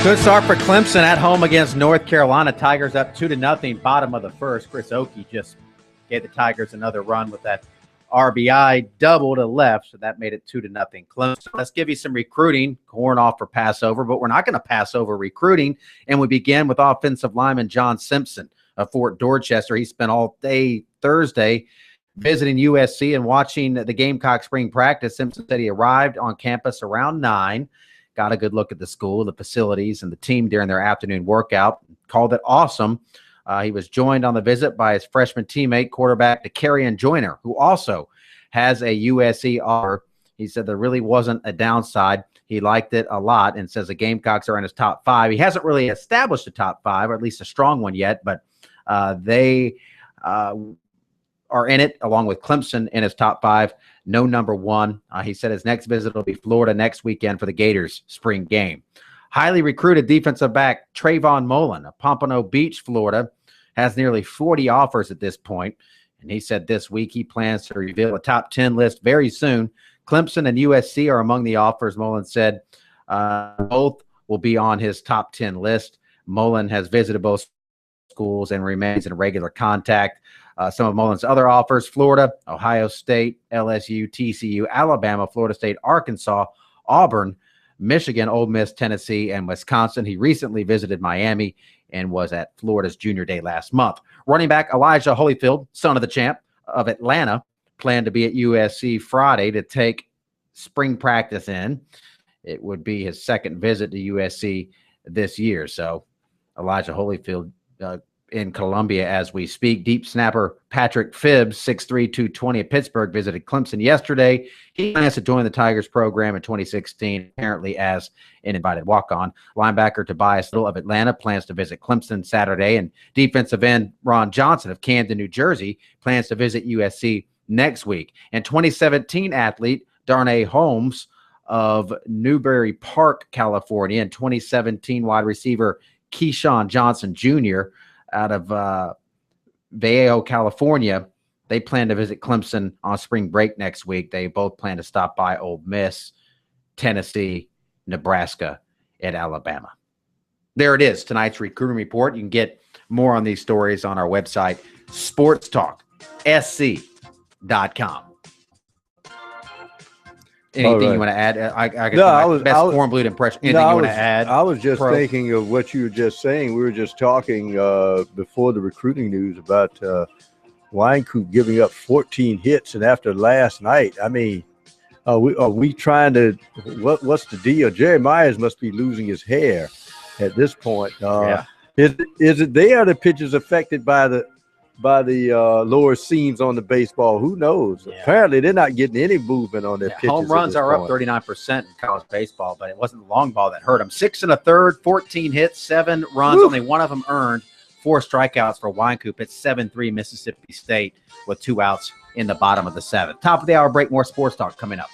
Good start for Clemson at home against North Carolina. Tigers up 2-0, bottom of the first. Chris Oakey just gave the Tigers another run with that RBI double to left, so that made it 2-0 Clemson. Let's give you some recruiting. Corn off for Passover, but we're not going to pass over recruiting, and we begin with offensive lineman John Simpson of Fort Dorchester. He spent all day Thursday visiting USC and watching the Gamecock spring practice. Simpson said he arrived on campus around 9. Got a good look at the school, the facilities, and the team during their afternoon workout. Called it awesome. He was joined on the visit by his freshman teammate, quarterback DeCarrion Joyner, who also has a USC offer. He said there really wasn't a downside. He liked it a lot and says the Gamecocks are in his top 5. He hasn't really established a top 5, or at least a strong one yet, but they are in it, along with Clemson in his top 5. No number 1. He said his next visit will be Florida next weekend for the Gators spring game. Highly recruited defensive back Trayvon Mullen of Pompano Beach, Florida, has nearly 40 offers at this point. And he said this week he plans to reveal a top 10 list very soon. Clemson and USC are among the offers. Mullen said both will be on his top 10 list. Mullen has visited both schools and remains in regular contact. Some of Mullen's other offers: Florida, Ohio State, LSU, TCU, Alabama, Florida State, Arkansas, Auburn, Michigan, Ole Miss, Tennessee, and Wisconsin. He recently visited Miami and was at Florida's Junior Day last month. Running back Elijah Holyfield, son of the champ of Atlanta, planned to be at USC Friday to take spring practice in. It would be his second visit to USC this year. So Elijah Holyfield in Columbia as we speak. Deep snapper Patrick Phibbs, 6'3", 220 at Pittsburgh, visited Clemson yesterday. He plans to join the Tigers program in 2016, apparently as an invited walk-on. Linebacker Tobias Little of Atlanta plans to visit Clemson Saturday, and defensive end Ron Johnson of Camden, New Jersey, plans to visit USC next week. And 2017 athlete Darnay Holmes of Newberry Park, California, and 2017 wide receiver Keyshawn Johnson Jr. out of Vallejo, California. They plan to visit Clemson on spring break next week. They both plan to stop by Ole Miss, Tennessee, Nebraska, and Alabama. There it is, tonight's recruiting report. You can get more on these stories on our website, sportstalksc.com. Anything you want to add? I best warm blood impression. Anything you want to add? I was just thinking of what you were just saying. We were just talking before the recruiting news about Wynkoop giving up 14 hits, and after last night, I mean, are we trying to? What's the deal? Jerry Myers must be losing his hair at this point. Is it they are the pitchers affected by the lower seams on the baseball? Who knows? Yeah. Apparently, they're not getting any movement on their pitches. Home runs are up 39% in college baseball, but it wasn't the long ball that hurt them. 6 1/3, 14 hits, 7 runs, only one of them earned. 4 strikeouts for Wynkoop. It's 7-3 Mississippi State with 2 outs in the bottom of the 7th. Top of the hour break, more sports talk coming up.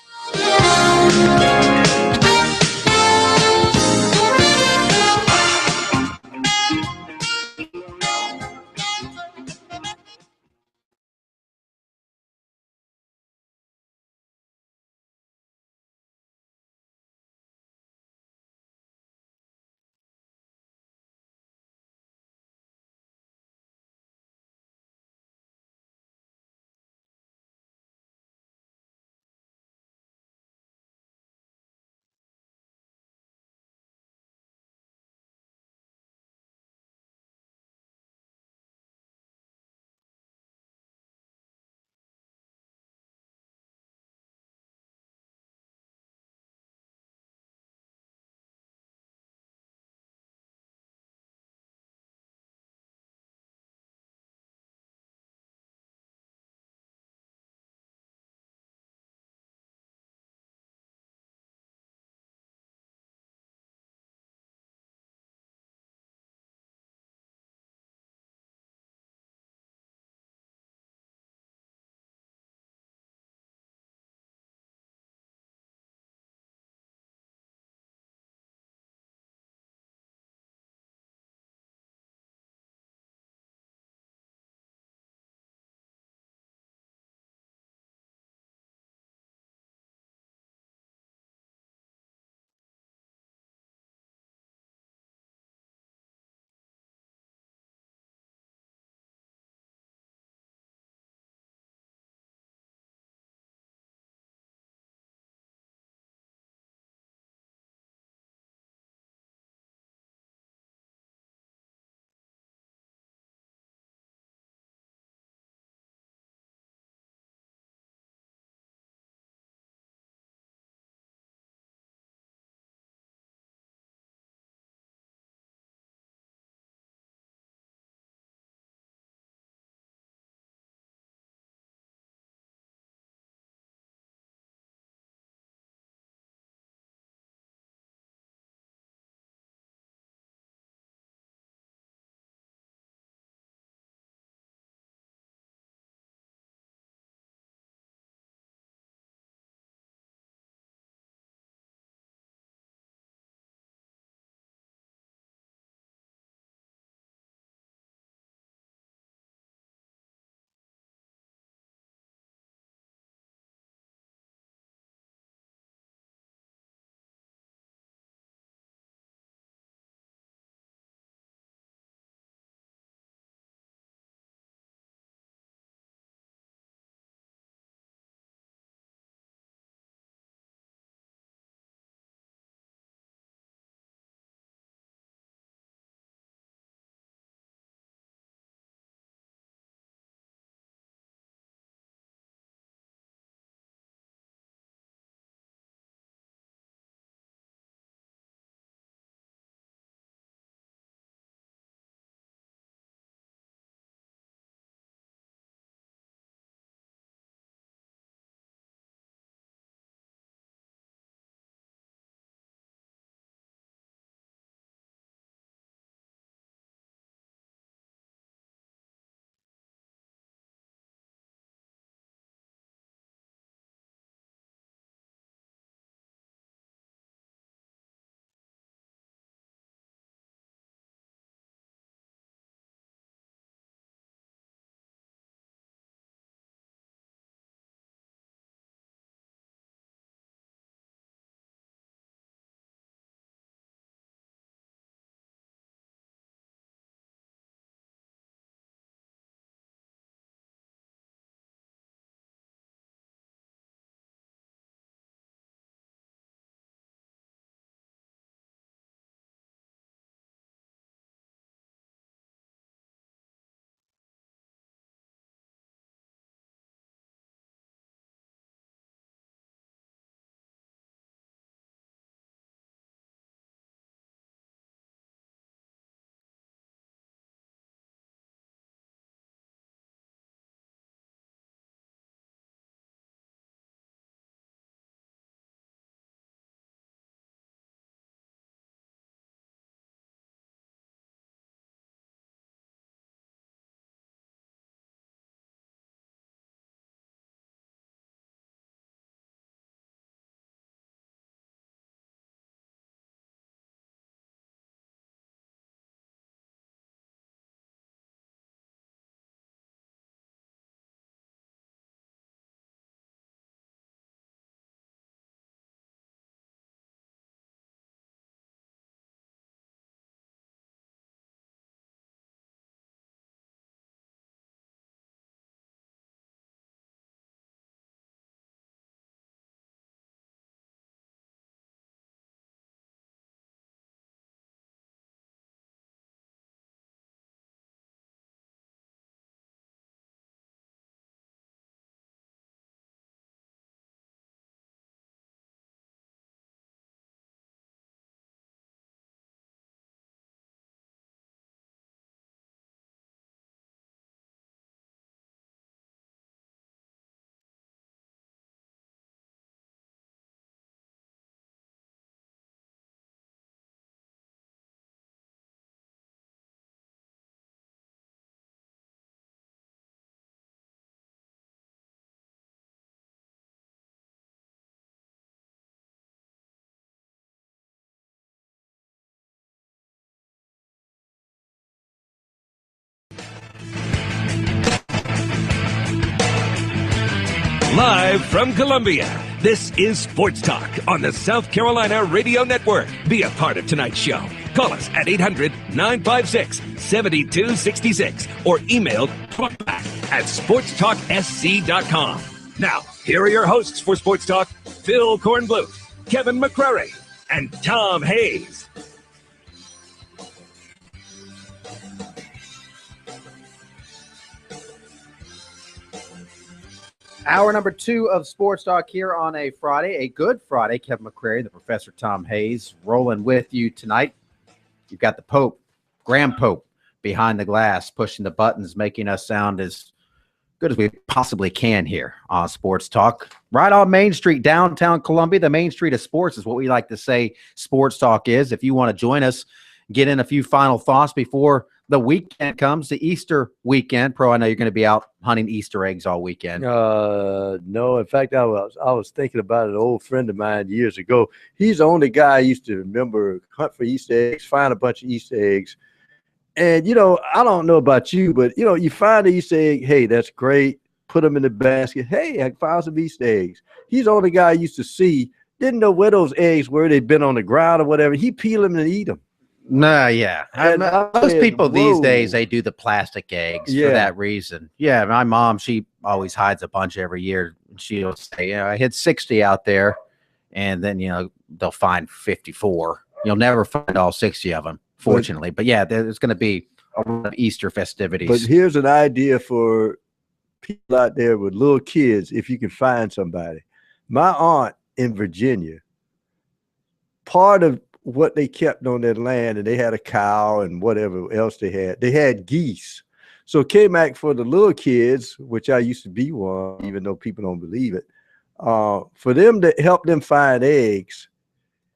Live from Columbia, this is Sports Talk on the South Carolina Radio Network. Be a part of tonight's show. Call us at 800-956-7266 or email talkback@sportstalksc.com. Now, here are your hosts for Sports Talk, Phil Kornbluth, Kevin McCrary, and Tom Hayes. Hour number 2 of Sports Talk here on a Friday, a good Friday. Kevin McCrary, the Professor Tom Hayes, rolling with you tonight. You've got the Pope, Grand Pope, behind the glass, pushing the buttons, making us sound as good as we possibly can here on Sports Talk. Right on Main Street, downtown Columbia. The Main Street of sports is what we like to say Sports Talk is. If you want to join us, get in a few final thoughts before the weekend comes, the Easter weekend. Pro, I know you're going to be out hunting Easter eggs all weekend. No, in fact, I was thinking about an old friend of mine years ago. He's the only guy I used to remember hunt for Easter eggs, find a bunch of Easter eggs. And, I don't know about you, but, you find an Easter egg, hey, that's great. Put them in the basket. Hey, I found some Easter eggs. He's the only guy I used to see, didn't know where those eggs were. They'd been on the ground or whatever. He peel them and eat them. Nah, yeah. Most people these days, they do the plastic eggs for that reason. Yeah, my mom, she always hides a bunch every year. She'll say, I hit 60 out there, and then, they'll find 54. You'll never find all 60 of them, fortunately. But yeah, there's going to be a lot of Easter festivities. But here's an idea for people out there with little kids, if you can find somebody. My aunt in Virginia, part of what they kept on their land, and they had a cow and whatever else they had geese. So K-Mac, for the little kids, which I used to be one, even though people don't believe it, for them to help them find eggs,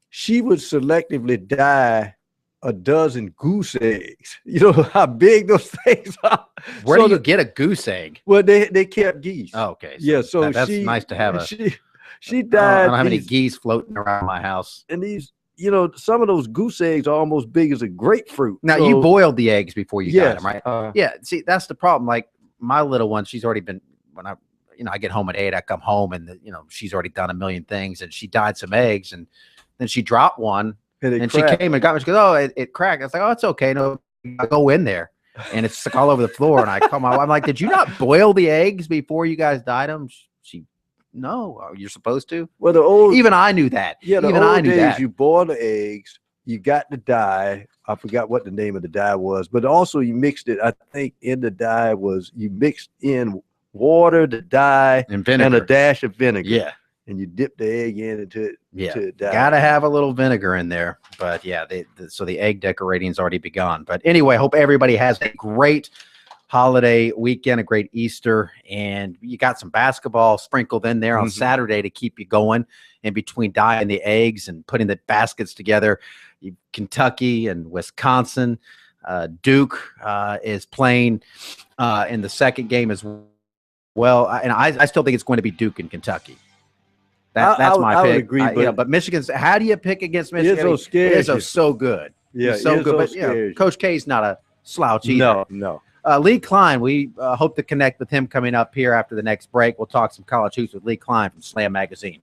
she would selectively dye a dozen goose eggs. You know how big those things are. Where do you get a goose egg? Well, they kept geese. Oh, okay. So yeah, so that's nice to have. She died. I don't have any geese floating around my house. And these, some of those goose eggs are almost big as a grapefruit. Now, you boiled the eggs before you got them, right? Yeah. See, that's the problem. Like my little one, she's already been, when I get home at 8, I come home and, she's already done a million things, and she dyed some eggs, and then she dropped one and she came and got me. She goes, oh, it cracked. I was like, oh, it's okay. No, I go in there and it's like all over the floor. And I come out, I'm like, did you not boil the eggs before you guys dyed them? No, you're supposed to. Well, even I knew that. Yeah, even I knew that. You boil the eggs, you got the dye. I forgot what the name of the dye was, but also you mixed it. I think in the dye you mixed in water, the dye, and vinegar, and a dash of vinegar. Yeah, and you dip the egg into it. Yeah, to dye. Gotta have a little vinegar in there. But yeah, so the egg decorating's already begun. But anyway, hope everybody has a great holiday weekend, a great Easter, and you got some basketball sprinkled in there on Saturday to keep you going in between dyeing the eggs and putting the baskets together. Kentucky and Wisconsin. Duke is playing in the second game as well. And I still think it's going to be Duke and Kentucky. That's my pick. I would agree, but Michigan's. How do you pick against Michigan? It's so scary. It's so good. Yeah, it's so good. But Coach K's not a slouch either. No. Lee Klein, we hope to connect with him coming up here after the next break. We'll talk some college hoops with Lee Klein from Slam Magazine.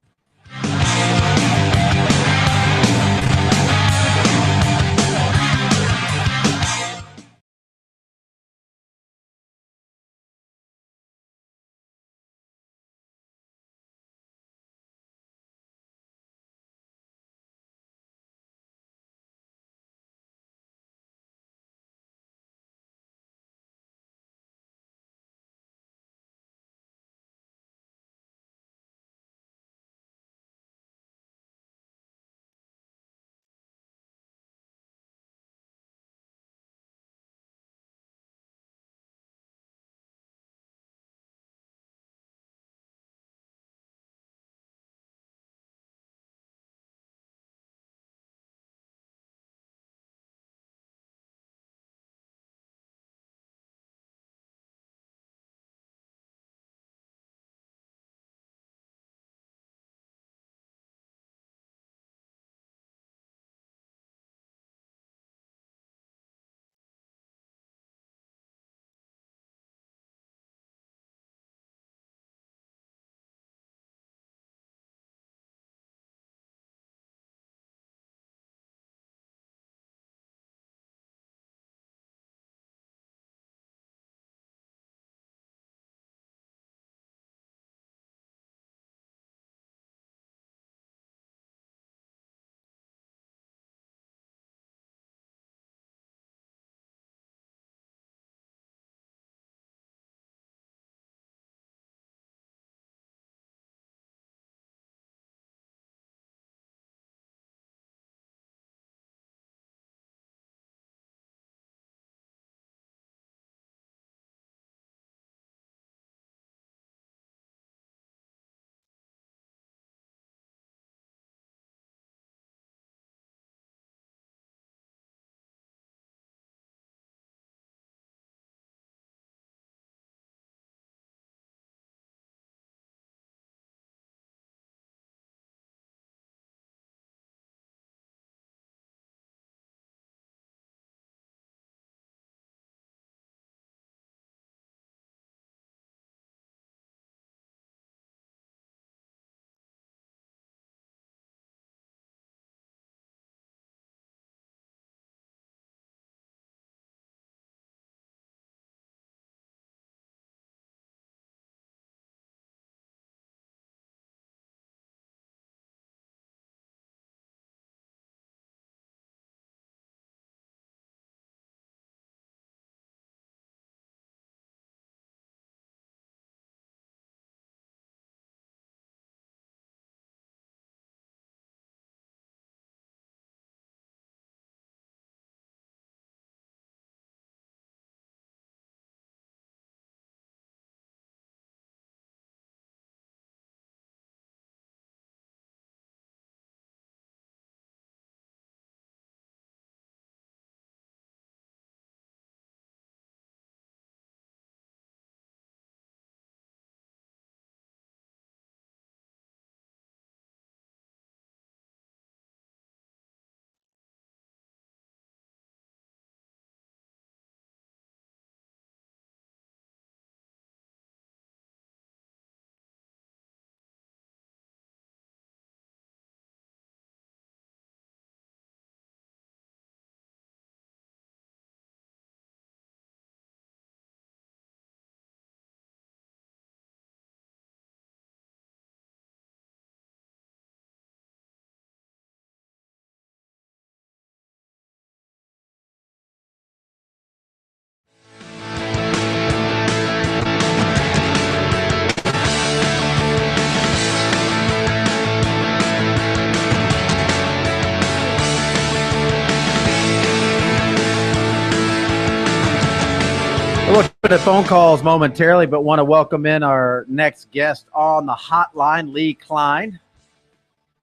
The phone calls momentarily, but want to welcome in our next guest on the hotline, Lee Klein,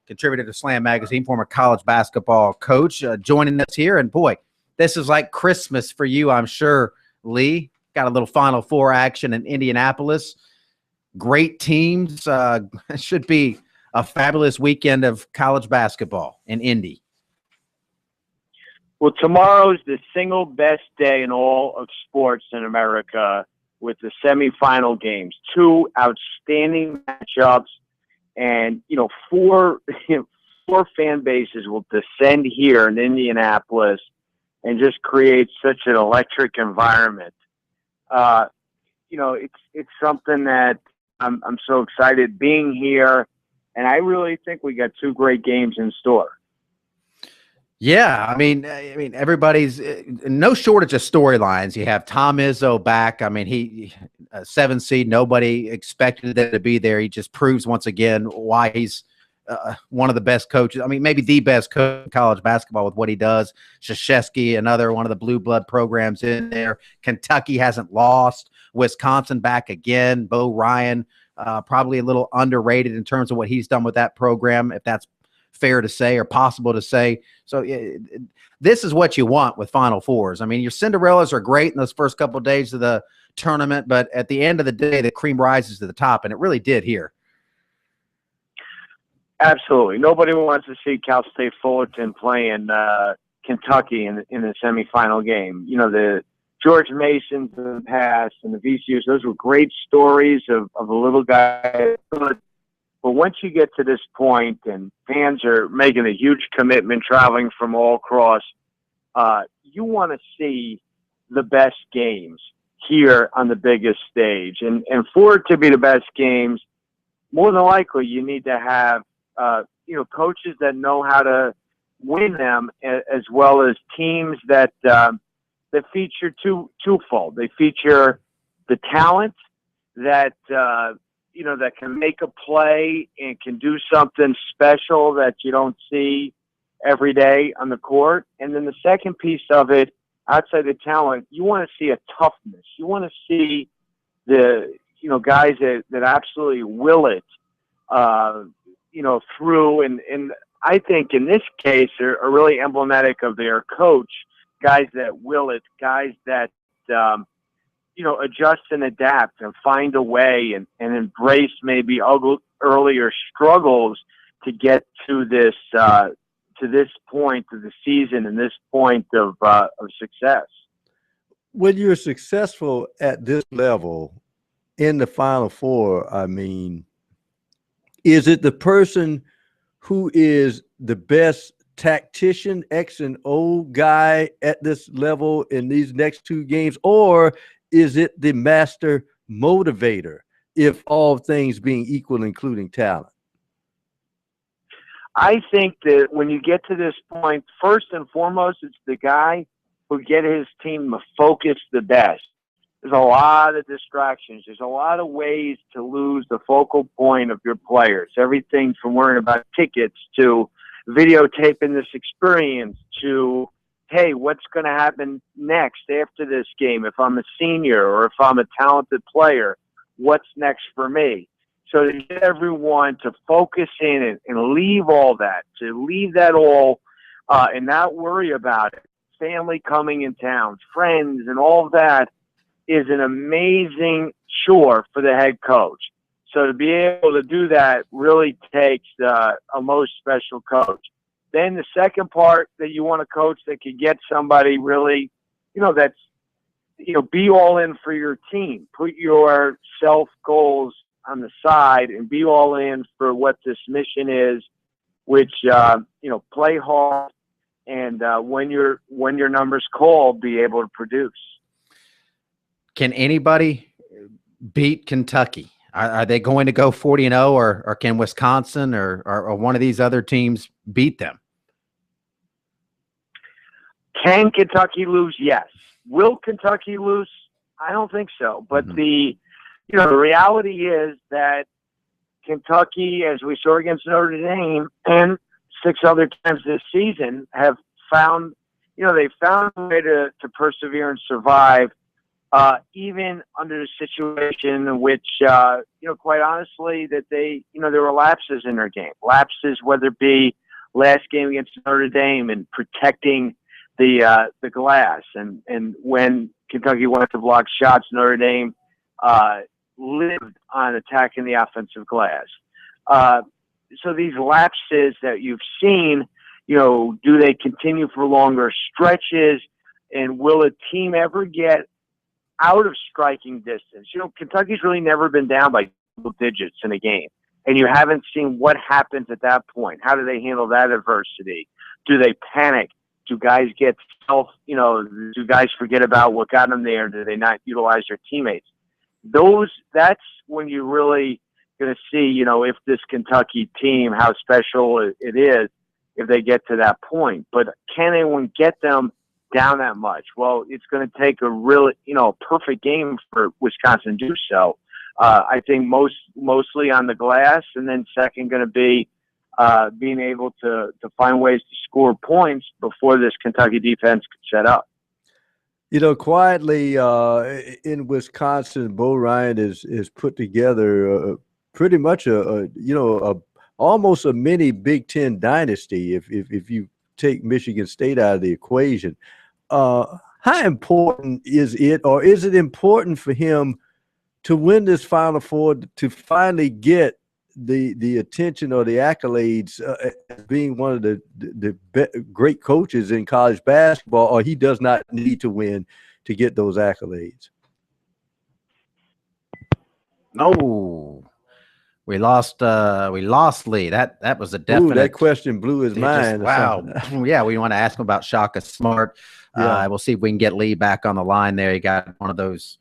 contributor to Slam Magazine, former college basketball coach, joining us here. And boy, this is like Christmas for you, I'm sure, Lee. Got a little Final Four action in Indianapolis. Great teams. Should be a fabulous weekend of college basketball in Indy. Well, tomorrow's the single best day in all of sports in America with the semifinal games. Two outstanding matchups, and four fan bases will descend here in Indianapolis and just create such an electric environment. It's something that I'm so excited being here, and I really think we got two great games in store. Yeah, I mean, everybody's no shortage of storylines. You have Tom Izzo back. I mean, he 7 seed. Nobody expected that to be there. He just proves once again why he's one of the best coaches. I mean, maybe the best coach in college basketball with what he does. Krzyzewski, another one of the blue blood programs in there. Kentucky hasn't lost. Wisconsin back again. Bo Ryan, probably a little underrated in terms of what he's done with that program, if that's fair to say or possible to say. So this is what you want with Final Fours. I mean, your Cinderellas are great in those first couple of days of the tournament, but at the end of the day, the cream rises to the top, and it really did here. Absolutely. Nobody wants to see Cal State Fullerton playing Kentucky in the semifinal game. The George Masons in the past and the VCUs, those were great stories of a little guy. But once you get to this point and fans are making a huge commitment traveling from all across, you want to see the best games here on the biggest stage. And for it to be the best games, more than likely you need to have, coaches that know how to win them, as well as teams that feature twofold. They feature the talent that that can make a play and can do something special that you don't see every day on the court. And then the second piece of it, outside the talent, you want to see a toughness. You want to see the, guys that absolutely will it, through. And I think in this case are really emblematic of their coach, guys that will it, guys that, adjust and adapt and find a way and embrace maybe earlier struggles to get to this point of the season and this point of success. When you're successful at this level in the Final Four, I mean, is it the person who is the best tactician, X and O guy at this level in these next two games, or is it the master motivator, if all things being equal, including talent? I think that when you get to this point, first and foremost, it's the guy who get his team to focus the best. There's a lot of distractions. There's a lot of ways to lose the focal point of your players. Everything from worrying about tickets to videotaping this experience to, hey, what's going to happen next after this game? If I'm a senior or if I'm a talented player, what's next for me? So to get everyone to focus in and leave all that, to leave that all and not worry about it. Family coming in town, friends, and all of that is an amazing chore for the head coach. So to be able to do that really takes a most special coach. Then the second part that you want a coach that could get somebody really, that's, be all in for your team. Put your self goals on the side and be all in for what this mission is, which, play hard and when your number's called, be able to produce. Can anybody beat Kentucky? Are they going to go 40-0, or can Wisconsin or one of these other teams beat them? Can Kentucky lose? Yes. Will Kentucky lose? I don't think so. But the reality is that Kentucky, as we saw against Notre Dame and 6 other times this season, have found, they found a way to persevere and survive even under the situation in which, quite honestly, that there were lapses in their game. Lapses, whether it be last game against Notre Dame and protecting the glass, and when Kentucky went to block shots, Notre Dame lived on attacking the offensive glass. So these lapses that you've seen, do they continue for longer stretches? And will a team ever get out of striking distance? Kentucky's really never been down by double digits in a game, and you haven't seen what happens at that point. How do they handle that adversity? Do they panic? Do guys get do guys forget about what got them there? Do they not utilize their teammates? That's when you really going to see, if this Kentucky team, how special it is if they get to that point. But can anyone get them down that much? Well, it's going to take a really, perfect game for Wisconsin to do so. I think mostly on the glass, and then second going to be being able to find ways to score points before this Kentucky defense could set up. Quietly in Wisconsin, Bo Ryan is put together pretty much almost a mini Big Ten dynasty if you take Michigan State out of the equation. How important is it, or is it important for him to win this Final Four to finally get the attention or the accolades as being one of the great coaches in college basketball, or he does not need to win to get those accolades? No, we lost Lee. That was a definite. Ooh, that question blew his mind. Wow. Yeah, we want to ask him about Shaka Smart. Yeah. We'll see if we can get Lee back on the line there. He got one of those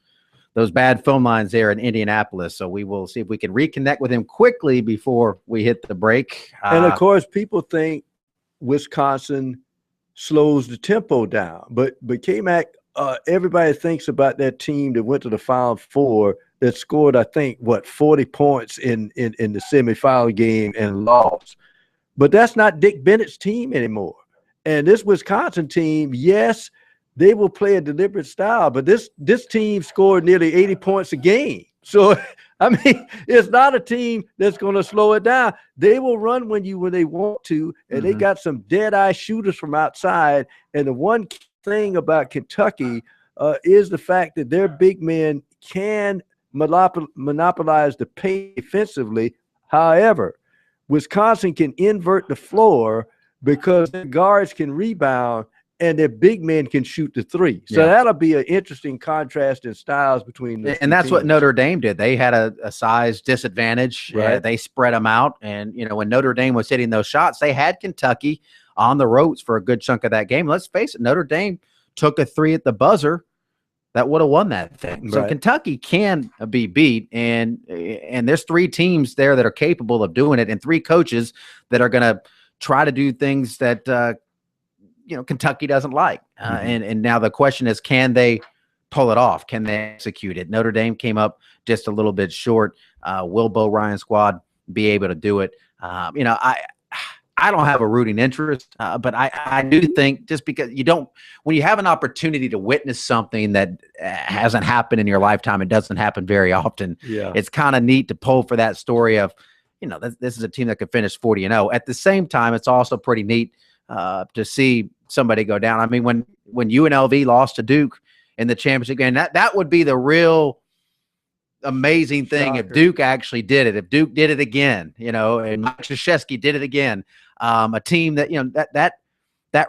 bad phone lines there in Indianapolis. So we will see if we can reconnect with him quickly before we hit the break. And of course, people think Wisconsin slows the tempo down, but K-Mac, everybody thinks about that team that went to the Final Four that scored, I think, 40 points in the semifinal game and lost. But that's not Dick Bennett's team anymore. And this Wisconsin team, yes, they will play a deliberate style, but this team scored nearly 80 points a game. So, I mean, it's not a team that's going to slow it down. They will run when they want to, and they got some dead-eye shooters from outside. And the one thing about Kentucky is the fact that their big men can monopolize the paint defensively. However, Wisconsin can invert the floor because the guards can rebound and their big men can shoot the three. So that'll be an interesting contrast in styles between the and that's teams. what Notre Dame did. They had a size disadvantage. Right. They spread them out. And, when Notre Dame was hitting those shots, they had Kentucky on the ropes for a good chunk of that game. Let's face it, Notre Dame took a three at the buzzer that would have won that thing. So Kentucky can be beat, and there's three teams there that are capable of doing it, and three coaches that are going to try to do things that Kentucky doesn't like. And now the question is, can they pull it off? Can they execute it? Notre Dame came up just a little bit short. Will Bo Ryan's squad be able to do it? I don't have a rooting interest, but I do think just because when you have an opportunity to witness something that hasn't happened in your lifetime, it doesn't happen very often. Yeah. It's kind of neat to pull for that story of, this is a team that could finish 40-0. At the same time, it's also pretty neat to see somebody go down. I mean, when UNLV lost to Duke in the championship game, that would be the real amazing thing. Shocker. If Duke actually did it, if Duke did it again, and Mike Krzyzewski did it again, a team that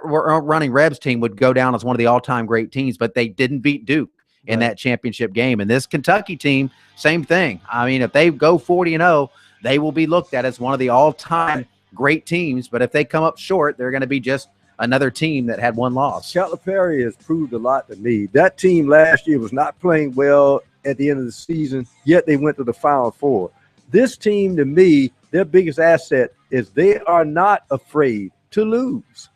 running Rebs team would go down as one of the all-time great teams, but they didn't beat Duke in that championship game. And this Kentucky team, same thing. I mean, if they go 40-0, they will be looked at as one of the all-time great teams. But if they come up short, they're going to be just another team that had one loss. Calipari has proved a lot to me. That team last year was not playing well at the end of the season, yet they went to the Final Four. This team, to me, their biggest asset is they are not afraid to lose.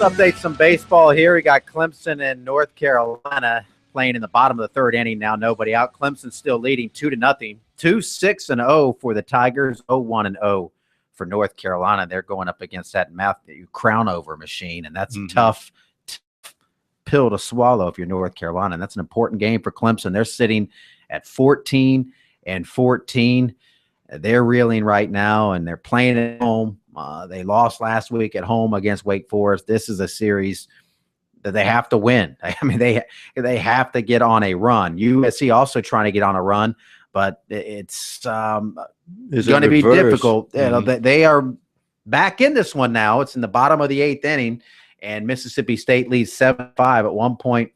update some baseball here. We got Clemson and North Carolina playing in the bottom of the third inning now. Nobody out. Clemson still leading 2-0. 2-6-0 for the Tigers. 0-1-0 for North Carolina. They're going up against that Matthew Crownover machine, and that's a tough pill to swallow if you're North Carolina. And that's an important game for Clemson. They're sitting at 14-14. They're reeling right now, and they're playing at home. They lost last week at home against Wake Forest. This is a series that they have to win. I mean, they have to get on a run. USC also trying to get on a run, but it's going to be difficult. They are back in this one now. It's in the bottom of the 8th inning, and Mississippi State leads 7-5. At one point,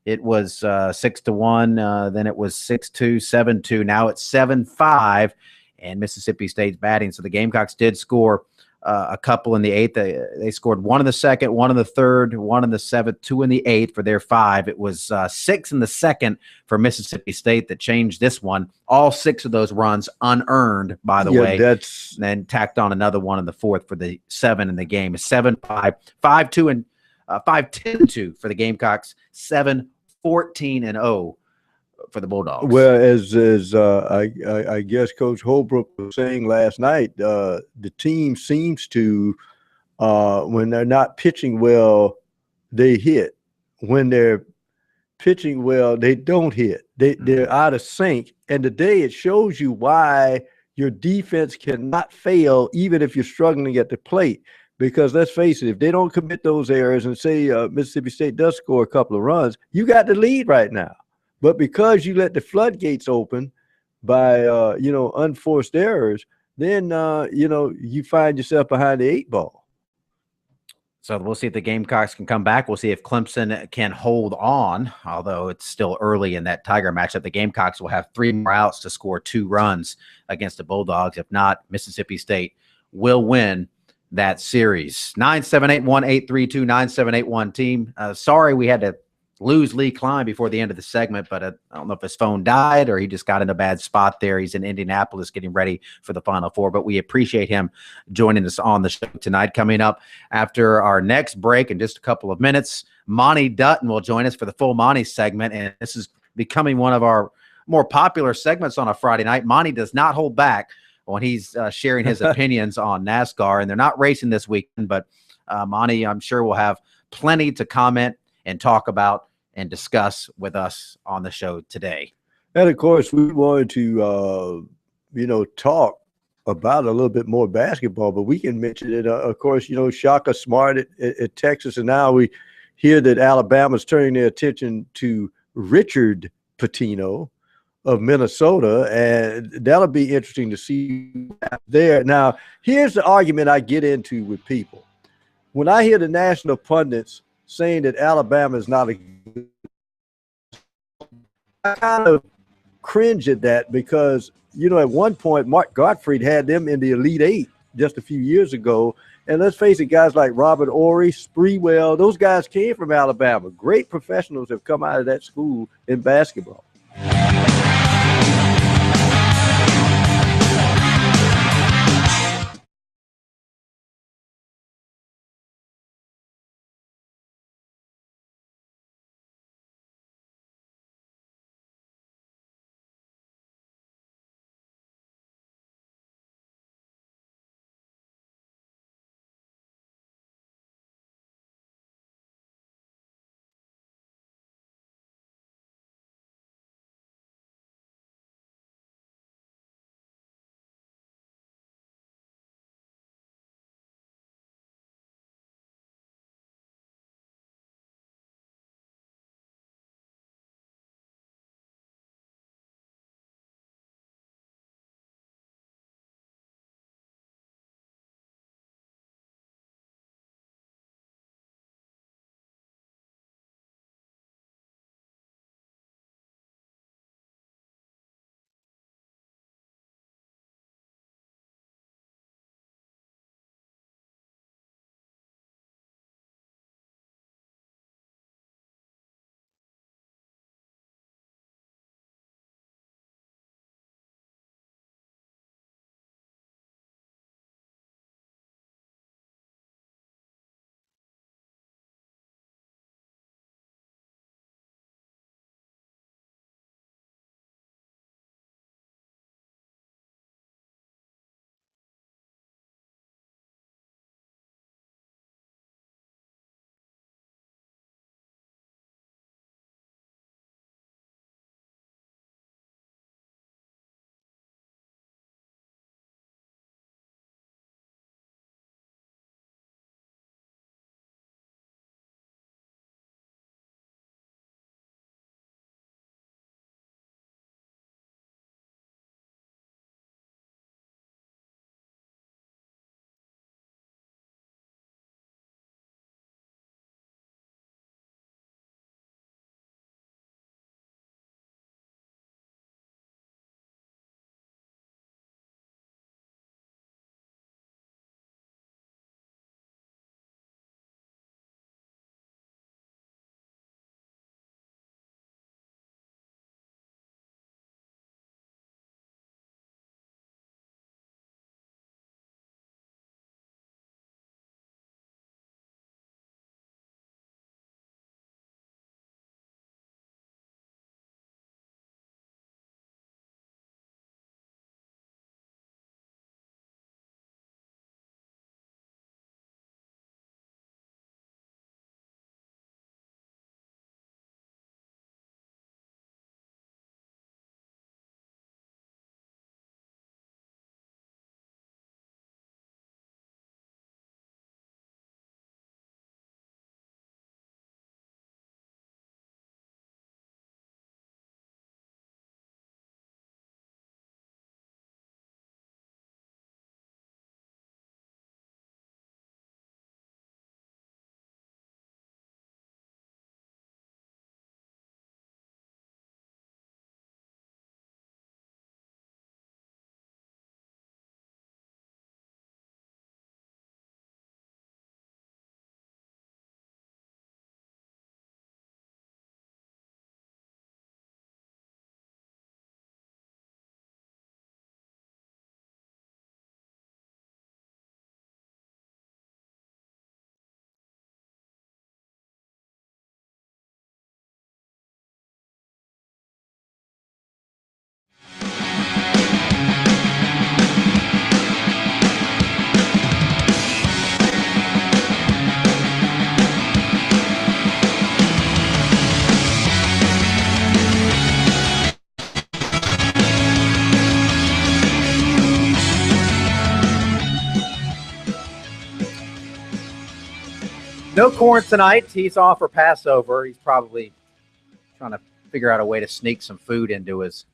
it was 6-1. Then it was 6-2, 7-2. Now it's 7-5. And Mississippi State's batting. So the Gamecocks did score a couple in the 8th. They scored 1 in the 2nd, 1 in the 3rd, 1 in the 7th, 2 in the 8th for their 5. It was 6 in the 2nd for Mississippi State that changed this one. All 6 of those runs unearned, by the way. And then tacked on another 1 in the 4th for the 7 in the game. 7-5, 5-2, and 5-10-2 for the Gamecocks. 7-14-0. For the Bulldogs. Well, as I guess Coach Holbrook was saying last night, the team seems to, when they're not pitching well, they hit. When they're pitching well, they don't hit. They're out of sync. And today it shows you why your defense cannot fail even if you're struggling at the plate. Because let's face it, if they don't commit those errors and say Mississippi State does score a couple of runs, you got the lead right now. But because you let the floodgates open by, unforced errors, then, you find yourself behind the 8 ball. So we'll see if the Gamecocks can come back. We'll see if Clemson can hold on, although it's still early in that Tiger matchup. The Gamecocks will have 3 more outs to score 2 runs against the Bulldogs. If not, Mississippi State will win that series. 978-1832, 9781-team. Sorry we had to lose Lee Klein before the end of the segment, but I don't know if his phone died or he just got in a bad spot there. He's in Indianapolis getting ready for the Final Four, but we appreciate him joining us on the show tonight. Coming up after our next break in just a couple of minutes, Monty Dutton will join us for the Full Monty segment, and this is becoming one of our more popular segments on a Friday night. Monty does not hold back when he's sharing his opinions on NASCAR, and they're not racing this weekend, but Monty, I'm sure, will have plenty to comment and talk about and discuss with us on the show today. And of course, we wanted to, talk about a little bit more basketball, but we can mention it. Of course, Shaka Smart at Texas, and now we hear that Alabama's turning their attention to Richard Pitino of Minnesota, and that'll be interesting to see there. Now, here's the argument I get into with people. When I hear the national pundits saying that Alabama is not I kind of cringe at that because, at one point, Mark Gottfried had them in the Elite 8 just a few years ago. And let's face it, guys like Robert Ory, Sprewell, those guys came from Alabama. Great professionals have come out of that school in basketball. No corn tonight. He's off for Passover. He's probably trying to figure out a way to sneak some food into his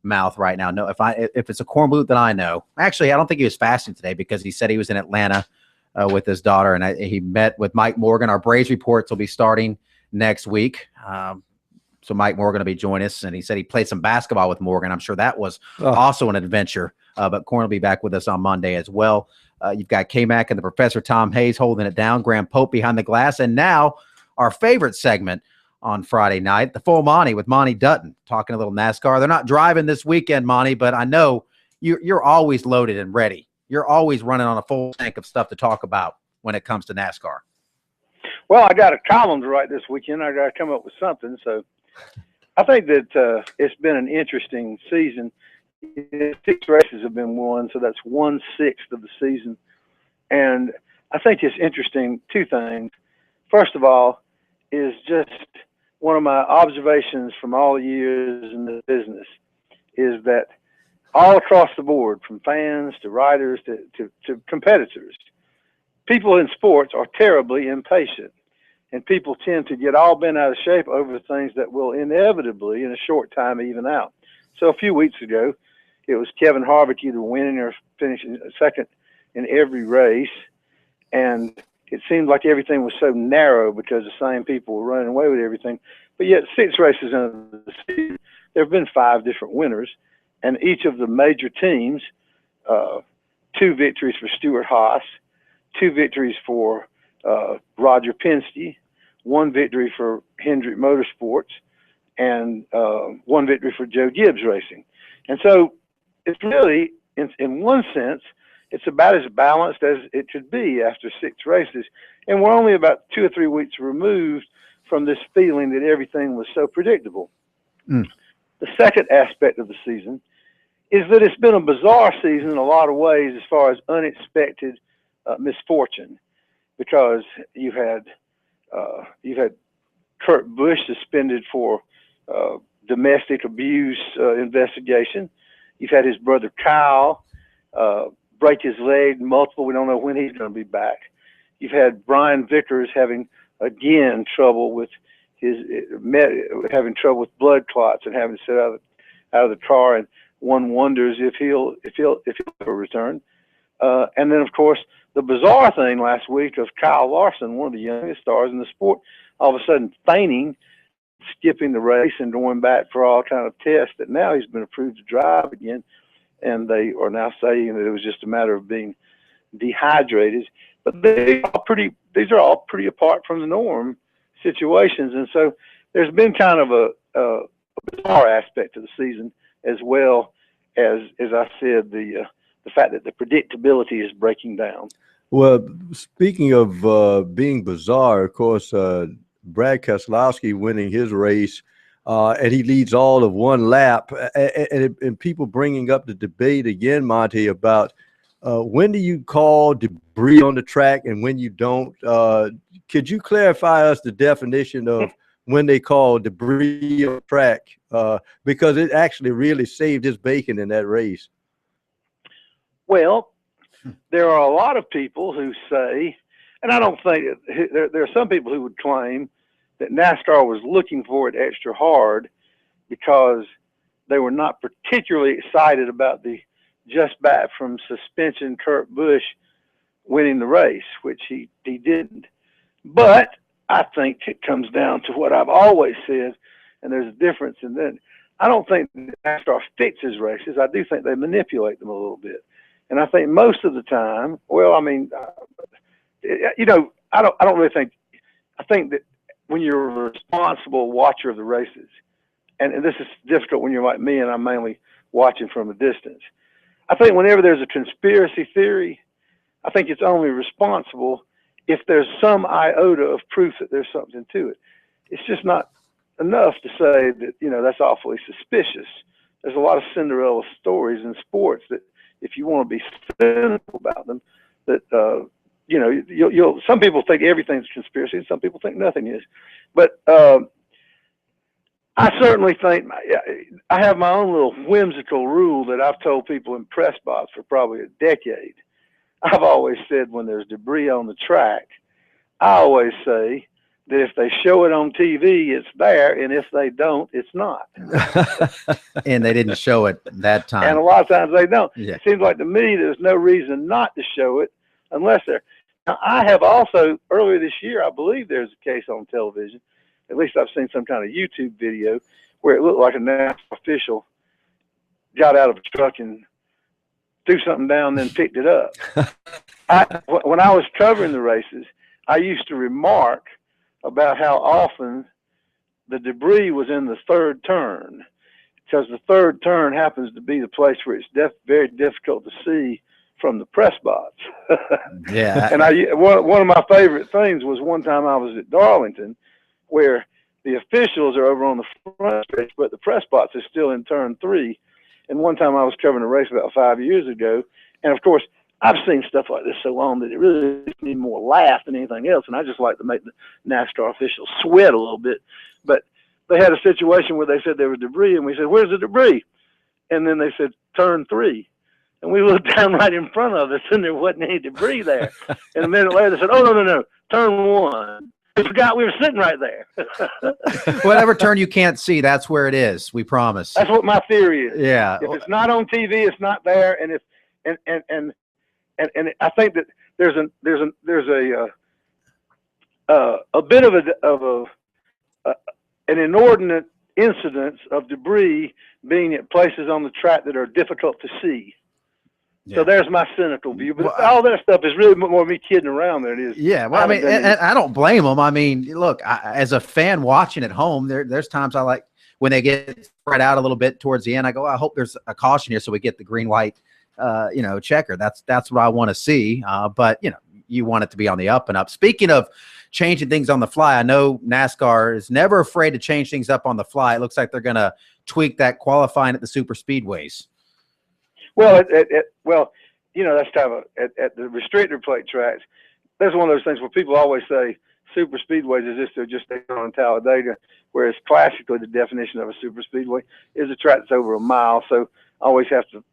mouth right now. No, if it's a corn blue, then I know. Actually, I don't think he was fasting today because he said he was in Atlanta with his daughter, and he met with Mike Morgan. Our Braves reports will be starting next week. So Mike Morgan will be joining us, and he said he played some basketball with Morgan. I'm sure that was also an adventure. But Corn will be back with us on Monday as well. You've got K-Mac and the Professor Tom Hayes holding it down, Graham Pope behind the glass, and now our favorite segment on Friday night, the Full Monty with Monty Dutton, talking a little NASCAR. They're not driving this weekend, Monty, but I know you're always loaded and ready. You're always running on a full tank of stuff to talk about when it comes to NASCAR. Well, I got a column to write this weekend. I got to come up with something. So I think that it's been an interesting season. 6 races have been won, so that's 1/6 of the season. And I think it's interesting, 2 things. First of all, is just one of my observations from all the years in the business is that all across the board, from fans to riders to competitors, people in sports are terribly impatient. And people tend to get all bent out of shape over things that will inevitably, in a short time, even out. So a few weeks ago, it was Kevin Harvick either winning or finishing second in every race. And it seemed like everything was so narrow because the same people were running away with everything. But yet 6 races into the season, there have been 5 different winners. And each of the major teams, 2 victories for Stuart Haas, 2 victories for Roger Penske, 1 victory for Hendrick Motorsports, and 1 victory for Joe Gibbs Racing. And so it's really, in one sense, it's about as balanced as it should be after 6 races. And we're only about 2 or 3 weeks removed from this feeling that everything was so predictable. The second aspect of the season is that it's been a bizarre season in a lot of ways as far as unexpected misfortune, because you've had Kurt Busch suspended for domestic abuse investigation. You've had his brother Kyle break his leg multiple. We don't know when he's going to be back. You've had Brian Vickers having again trouble with having trouble with blood clots and having to sit out of the car, and one wonders if he'll ever return. And then of course the bizarre thing last week of Kyle Larson, one of the youngest stars in the sport, all of a sudden feigning, skipping the race and going back for all kind of tests, that now he's been approved to drive again. And they are now saying that it was just a matter of being dehydrated. But these are all pretty apart from the norm situations. And so there's been kind of a bizarre aspect to the season, as well as I said, the fact that the predictability is breaking down. Well, speaking of being bizarre, of course, Brad Keselowski winning his race, and he leads all of 1 lap, and people bringing up the debate again, Monty, about when do you call debris on the track and when you don't? Could you clarify us the definition of when they call debris on the track? Because it actually really saved his bacon in that race. Well, there are a lot of people who say, and I don't think there are some people who would claim that NASCAR was looking for it extra hard because they were not particularly excited about the just back from suspension Kurt Busch winning the race, which he didn't. But I think it comes down to what I've always said, and there's a difference in that. I don't think NASCAR fixes races. I do think they manipulate them a little bit. And I think most of the time, well, I mean, I don't really think, I think that when you're a responsible watcher of the races, and this is difficult when you're like me and I'm mainly watching from a distance, I think whenever there's a conspiracy theory, I think it's only responsible if there's some iota of proof that there's something to it. It's just not enough to say that, that's awfully suspicious. There's a lot of Cinderella stories in sports that, if you want to be cynical about them, that you'll some people think everything's a conspiracy and some people think nothing is. But I certainly think I have my own little whimsical rule that I've told people in press box for probably a decade. I've always said when there's debris on the track, I always say that if they show it on TV, it's there, and if they don't, it's not. And they didn't show it that time. And a lot of times they don't. Yeah. It seems like to me there's no reason not to show it unless they're. Now, I have also, earlier this year, I believe there's a case on television, at least I've seen some kind of YouTube video, where it looked like a NASCAR official got out of a truck and threw something down, then picked it up. When I was covering the races, I used to remark about how often the debris was in the third turn, because the third turn happens to be the place where it's very difficult to see from the press box. Yeah. And one of my favorite things was one time I was at Darlington, where the officials are over on the front stretch, but the press box is still in turn 3. And one time I was covering a race about 5 years ago, and of course I've seen stuff like this so long that it really needs more laugh than anything else, and I just like to make the NASCAR officials sweat a little bit. But they had a situation where they said there was debris, and we said, "Where's the debris?" And then they said, "Turn 3." And we looked down right in front of us, and there wasn't any debris there. And a minute later, they said, "Oh, no, turn 1." We forgot we were sitting right there. Whatever turn you can't see, that's where it is. We promise. That's what my theory is. Yeah. If it's not on TV, it's not there. And I think that there's a bit of an inordinate incidence of debris being at places on the track that are difficult to see. Yeah. So there's my cynical view, but all that stuff is really more me kidding around than it is. Yeah, well, I mean, and I don't blame them. I mean, look, as a fan watching at home, there's times I like when they get spread out a little bit towards the end. I go, I hope there's a caution here so we get the green white, checker. That's what I want to see. But you want it to be on the up and up. Speaking of changing things on the fly, I know NASCAR is never afraid to change things up on the fly. It looks like they're going to tweak that qualifying at the super speedways. Well, that's kind of at the restrictor plate tracks. That's one of those things where people always say super speedways is they're just on Talladega, whereas classically the definition of a super speedway is a track that's over a mile. So I always have to,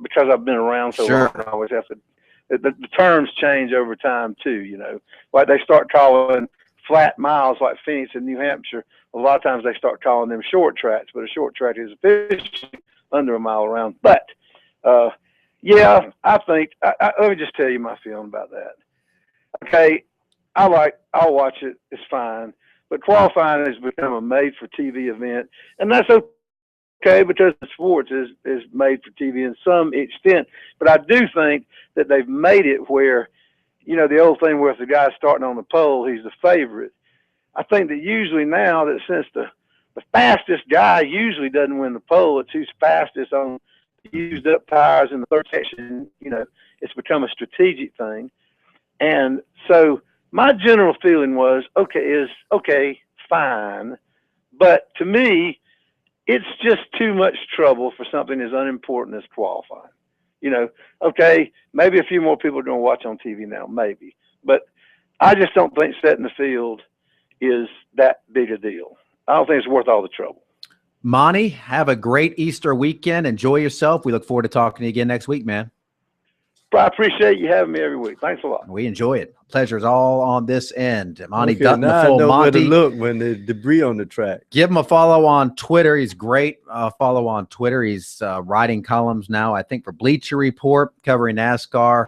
because I've been around so long, I always have to. The terms change over time too. Like they start calling flat miles like Phoenix and New Hampshire. A lot of times they start calling them short tracks, but a short track is officially under a mile around. But I think let me just tell you my feeling about that. Okay, I'll watch it. It's fine, but qualifying has become a made-for-TV event, and that's okay because the sports is made for TV in some extent. But I do think that they've made it where, the old thing where if the guy's starting on the pole, he's the favorite. I think that usually now that since the fastest guy usually doesn't win the pole, it's who's fastest on used up tires in the third section. It's become a strategic thing. And so my general feeling was, fine. But to me, it's just too much trouble for something as unimportant as qualifying. Maybe a few more people are going to watch on TV now, maybe. But I just don't think setting the field is that big a deal. I don't think it's worth all the trouble. Monty, have a great Easter weekend. Enjoy yourself. We look forward to talking to you again next week, man. I appreciate you having me every week. Thanks a lot. We enjoy it. Pleasure's all on this end. Monty Dutton, the full Monty. Monty. Where to look when there's debris on the track. Give him a follow on Twitter. He's great. Follow on Twitter. He's writing columns now, I think, for Bleacher Report, covering NASCAR.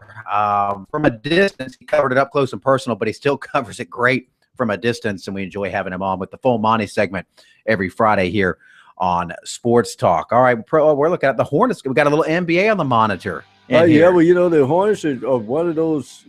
From a distance, he covered it up close and personal, but he still covers it great from a distance, and we enjoy having him on with the full Monty segment every Friday here on Sports Talk. All right, we're looking at the Hornets. We got a little NBA on the monitor. Well, the Hornets are one of those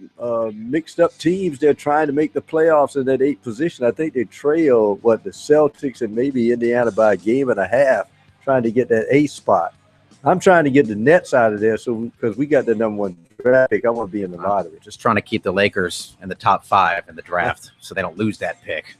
mixed up teams. They're trying to make the playoffs in that 8th position. I think they trail the Celtics and maybe Indiana by a game and a half, trying to get that 8th spot. I'm trying to get the Nets out of there, because we got the #1 draft pick. I want to be in the lottery. Just trying to keep the Lakers in the top 5 in the draft so they don't lose that pick.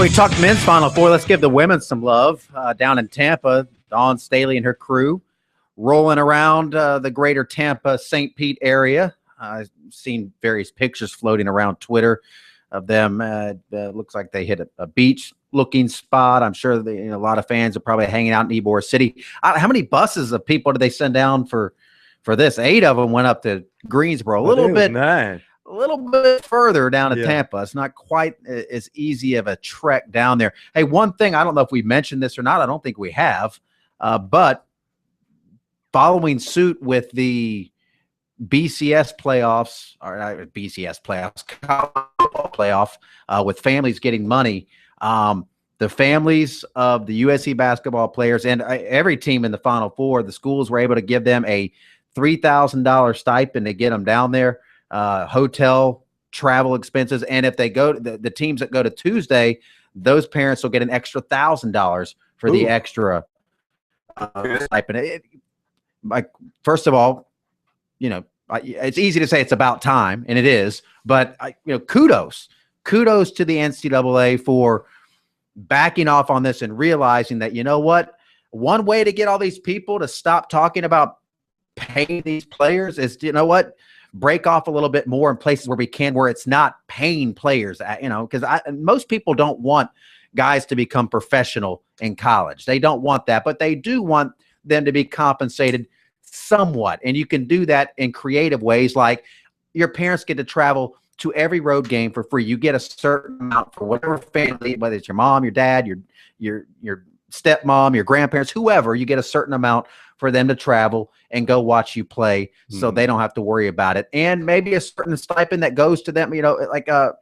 we talked men's Final Four. Let's give the women some love. Down in Tampa, Dawn Staley and her crew rolling around the greater Tampa, St. Pete area. I've seen various pictures floating around Twitter of them. Looks like they hit a beach-looking spot. I'm sure a lot of fans are probably hanging out in Ybor City. How many buses of people did they send down for this? 8 of them went up to Greensboro. A little bit further down to Tampa. It's not quite as easy of a trek down there. Hey, one thing, I don't know if we mentioned this or not. I don't think we have. But following suit with the BCS playoffs, or BCS playoffs, playoff with families getting money, the families of the USC basketball players and every team in the Final Four, the schools were able to give them a $3,000 stipend to get them down there. Hotel, travel expenses, and if they go to the teams that go to Tuesday, those parents will get an extra $1,000 for the extra stipend. First of all, it's easy to say it's about time, and it is, but kudos to the NCAA for backing off on this and realizing that, one way to get all these people to stop talking about paying these players is, break off a little bit more in places where we can, where it's not paying players, because most people don't want guys to become professional in college. They don't want that, but they do want them to be compensated somewhat. And you can do that in creative ways, like your parents get to travel to every road game for free. You get a certain amount for whatever family, whether it's your mom, your dad, your stepmom, your grandparents, whoever, you get a certain amount for them to travel and go watch you play, so they don't have to worry about it. And maybe a certain stipend that goes to them, like an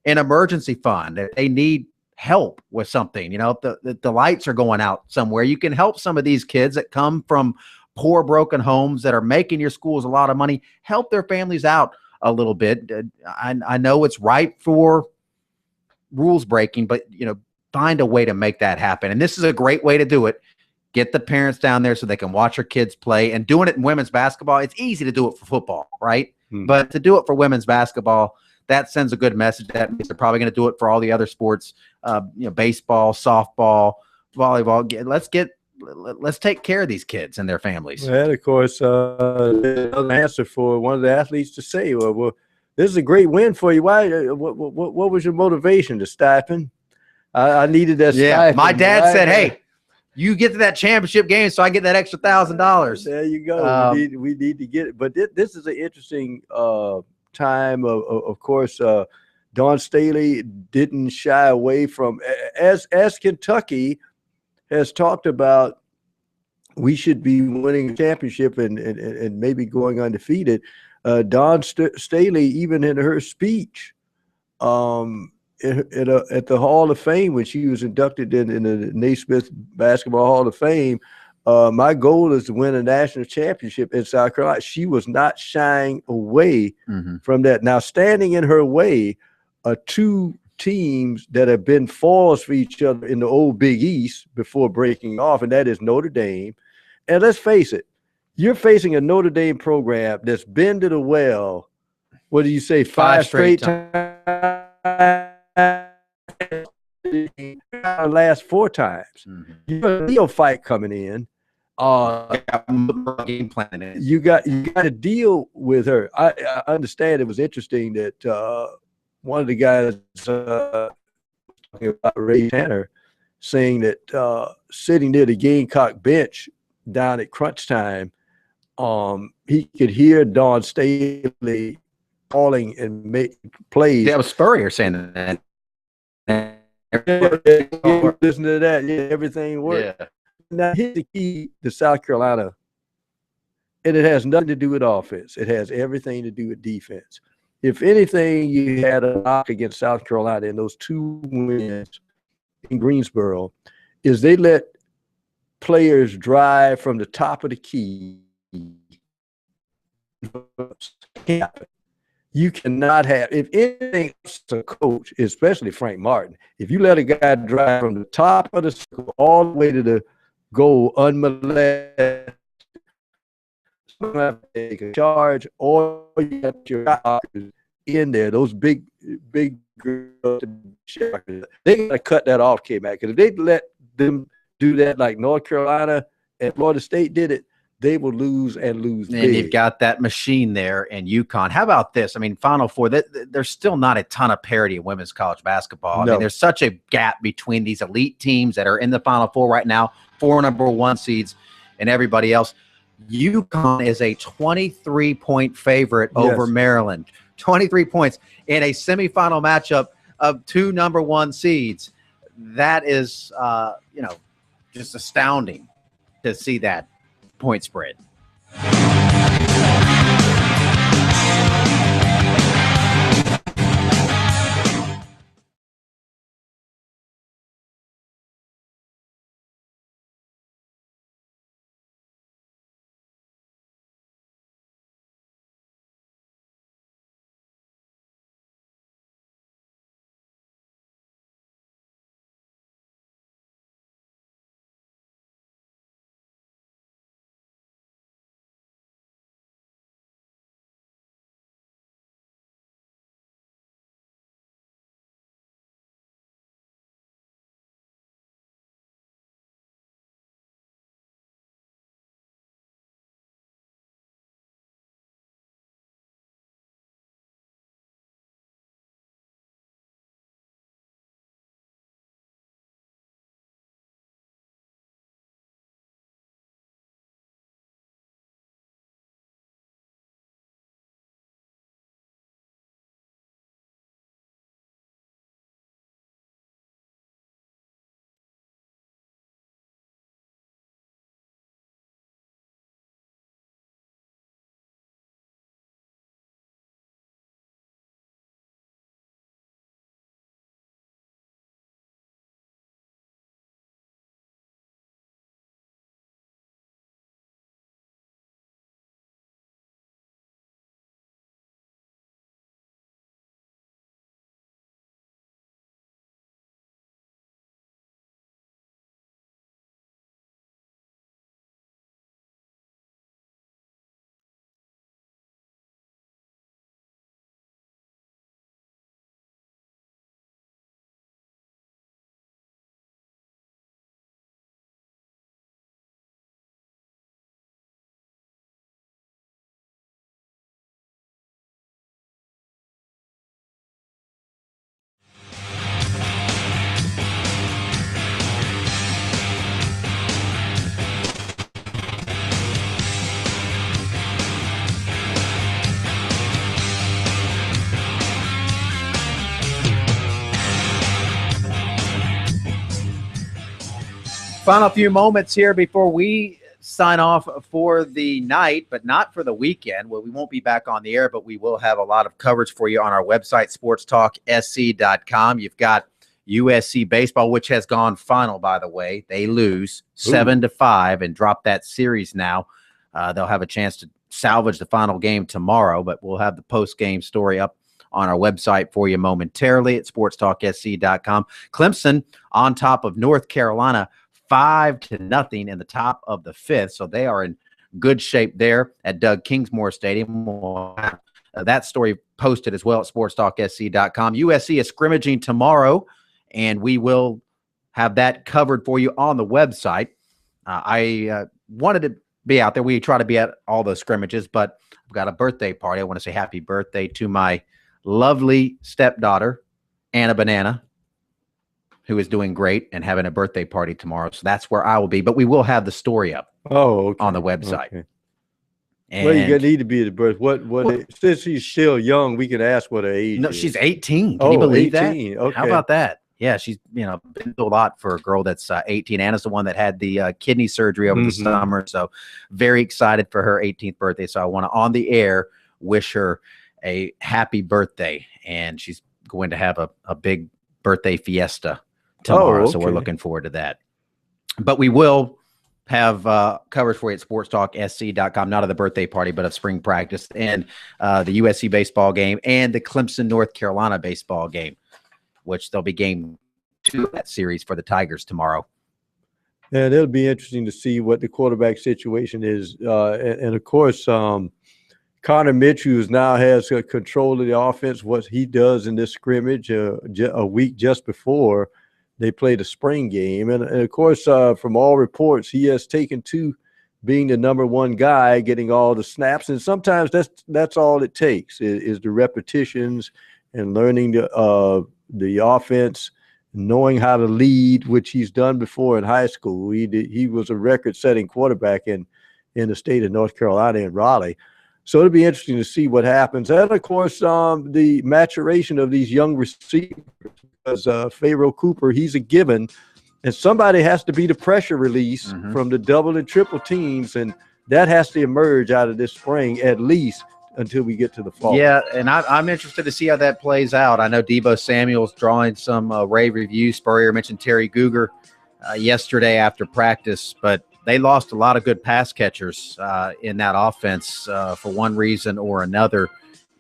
emergency fund. If they need help with something, if the lights are going out somewhere, you can help some of these kids that come from poor, broken homes that are making your schools a lot of money, help their families out a little bit. I know it's right for rules breaking, but, find a way to make that happen. And this is a great way to do it. Get the parents down there so they can watch their kids play. And doing it in women's basketball, it's easy to do it for football, right? But to do it for women's basketball, that sends a good message. That means they're probably going to do it for all the other sports, baseball, softball, volleyball. Let's take care of these kids and their families. And of course, an answer for one of the athletes to say, well, this is a great win for you. Why? What was your motivation? The stipend? I needed that stipend. My dad said, hey, you get to that championship game, so I get that extra $1,000. There you go. We need to get it. But this is an interesting time. Of course, Dawn Staley didn't shy away from, as Kentucky has talked about, we should be winning a championship and maybe going undefeated. Dawn Staley, even in her speech, at the Hall of Fame, when she was inducted in the Naismith Basketball Hall of Fame, my goal is to win a national championship in South Carolina. She was not shying away from that. Now, standing in her way are two teams that have been foils for each other in the old Big East before breaking off, and that is Notre Dame. And let's face it, you're facing a Notre Dame program that's been to the well, what do you say, five straight times? Last 4 times. You got a Leo fight coming in. Game planning. You got to deal with her. I understand it was interesting that one of the guys talking about Ray Tanner saying that sitting near the Gamecock bench down at crunch time, he could hear Dawn Staley calling and make plays. Yeah, it was Spurrier saying that. Listen to that. Yeah, everything worked. Yeah. Now, here's the key to South Carolina, and it has nothing to do with offense. It has everything to do with defense. If anything, you had a knock against South Carolina in those 2 wins in Greensboro, is they let players drive from the top of the key. You cannot have, if anything, as a coach, especially Frank Martin, if you let a guy drive from the top of the circle all the way to the goal unmolested, take a charge, or you have your in there. Those big girls, they got to cut that off, K-Mac. Because if they let them do that like North Carolina and Florida State did it, they will lose and lose big. And you've got that machine there in UConn. How about this? I mean, Final Four, there's still not a ton of parity in women's college basketball. I mean, there's such a gap between these elite teams that are in the Final Four right now, 4 number 1 seeds, and everybody else. UConn is a 23-point favorite over Maryland. 23 points in a semifinal matchup of 2 number 1 seeds. That is, just astounding to see that point spread. Final few moments here before we sign off for the night, but not for the weekend. Well, we won't be back on the air, but we will have a lot of coverage for you on our website, sportstalksc.com. You've got USC baseball, which has gone final, by the way. They lose 7-5 and drop that series now. They'll have a chance to salvage the final game tomorrow, but we'll have the post-game story up on our website for you momentarily at sportstalksc.com. Clemson on top of North Carolina, 5-0 in the top of the 5th. So they are in good shape there at Doug Kingsmore Stadium. We'll have that story posted as well at sportstalksc.com. USC is scrimmaging tomorrow, and we will have that covered for you on the website. I wanted to be out there. We try to be at all the scrimmages, but I've got a birthday party. I want to say happy birthday to my lovely stepdaughter, Anna Banana, who is doing great and having a birthday party tomorrow. So that's where I will be. But we will have the story up on the website. Okay. And well, you need to be at the birth. Since she's still young, we can ask what her age is. She's 18. Can you believe 18. that? Okay. How about that? Yeah, she's been through a lot for a girl that's 18. Anna's the one that had the kidney surgery over the summer. So very excited for her 18th birthday. So I want to, on the air, wish her a happy birthday. And she's going to have a big birthday fiesta tomorrow. So we're looking forward to that. But we will have coverage for you at sportstalksc.com, not of the birthday party, but of spring practice and the USC baseball game and the Clemson, North Carolina baseball game, which there'll be game 2 of that series for the Tigers tomorrow. And it'll be interesting to see what the quarterback situation is. And of course, Connor Mitchell now has control of the offense. What he does in this scrimmage a week just before they play the spring game. And of course, from all reports, he has taken to being the number one guy, getting all the snaps. And sometimes that's all it takes is the repetitions and learning the offense, knowing how to lead, which he's done before in high school. He was a record-setting quarterback in the state of North Carolina in Raleigh. So it'll be interesting to see what happens. And, of course, the maturation of these young receivers. Because Pharaoh Cooper, he's a given, and somebody has to be the pressure release from the double and triple teams, and that has to emerge out of this spring at least until we get to the fall. Yeah, and I'm interested to see how that plays out. I know Debo Samuel's drawing some rave reviews. Spurrier mentioned Terry Guger yesterday after practice, but they lost a lot of good pass catchers in that offense for one reason or another.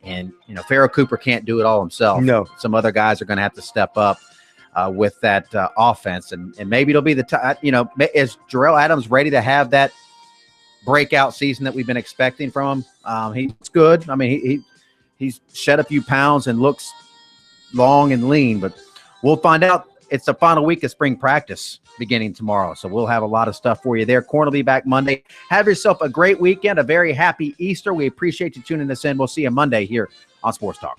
And, Pharaoh Cooper can't do it all himself. No. Some other guys are going to have to step up with that offense. And maybe it'll be the time, is Jarrell Adams ready to have that breakout season that we've been expecting from him? He's good. I mean, he's shed a few pounds and looks long and lean, but we'll find out. It's the final week of spring practice beginning tomorrow, so we'll have a lot of stuff for you there. Corn will be back Monday. Have yourself a great weekend, a very happy Easter. We appreciate you tuning us in. We'll see you Monday here on Sports Talk.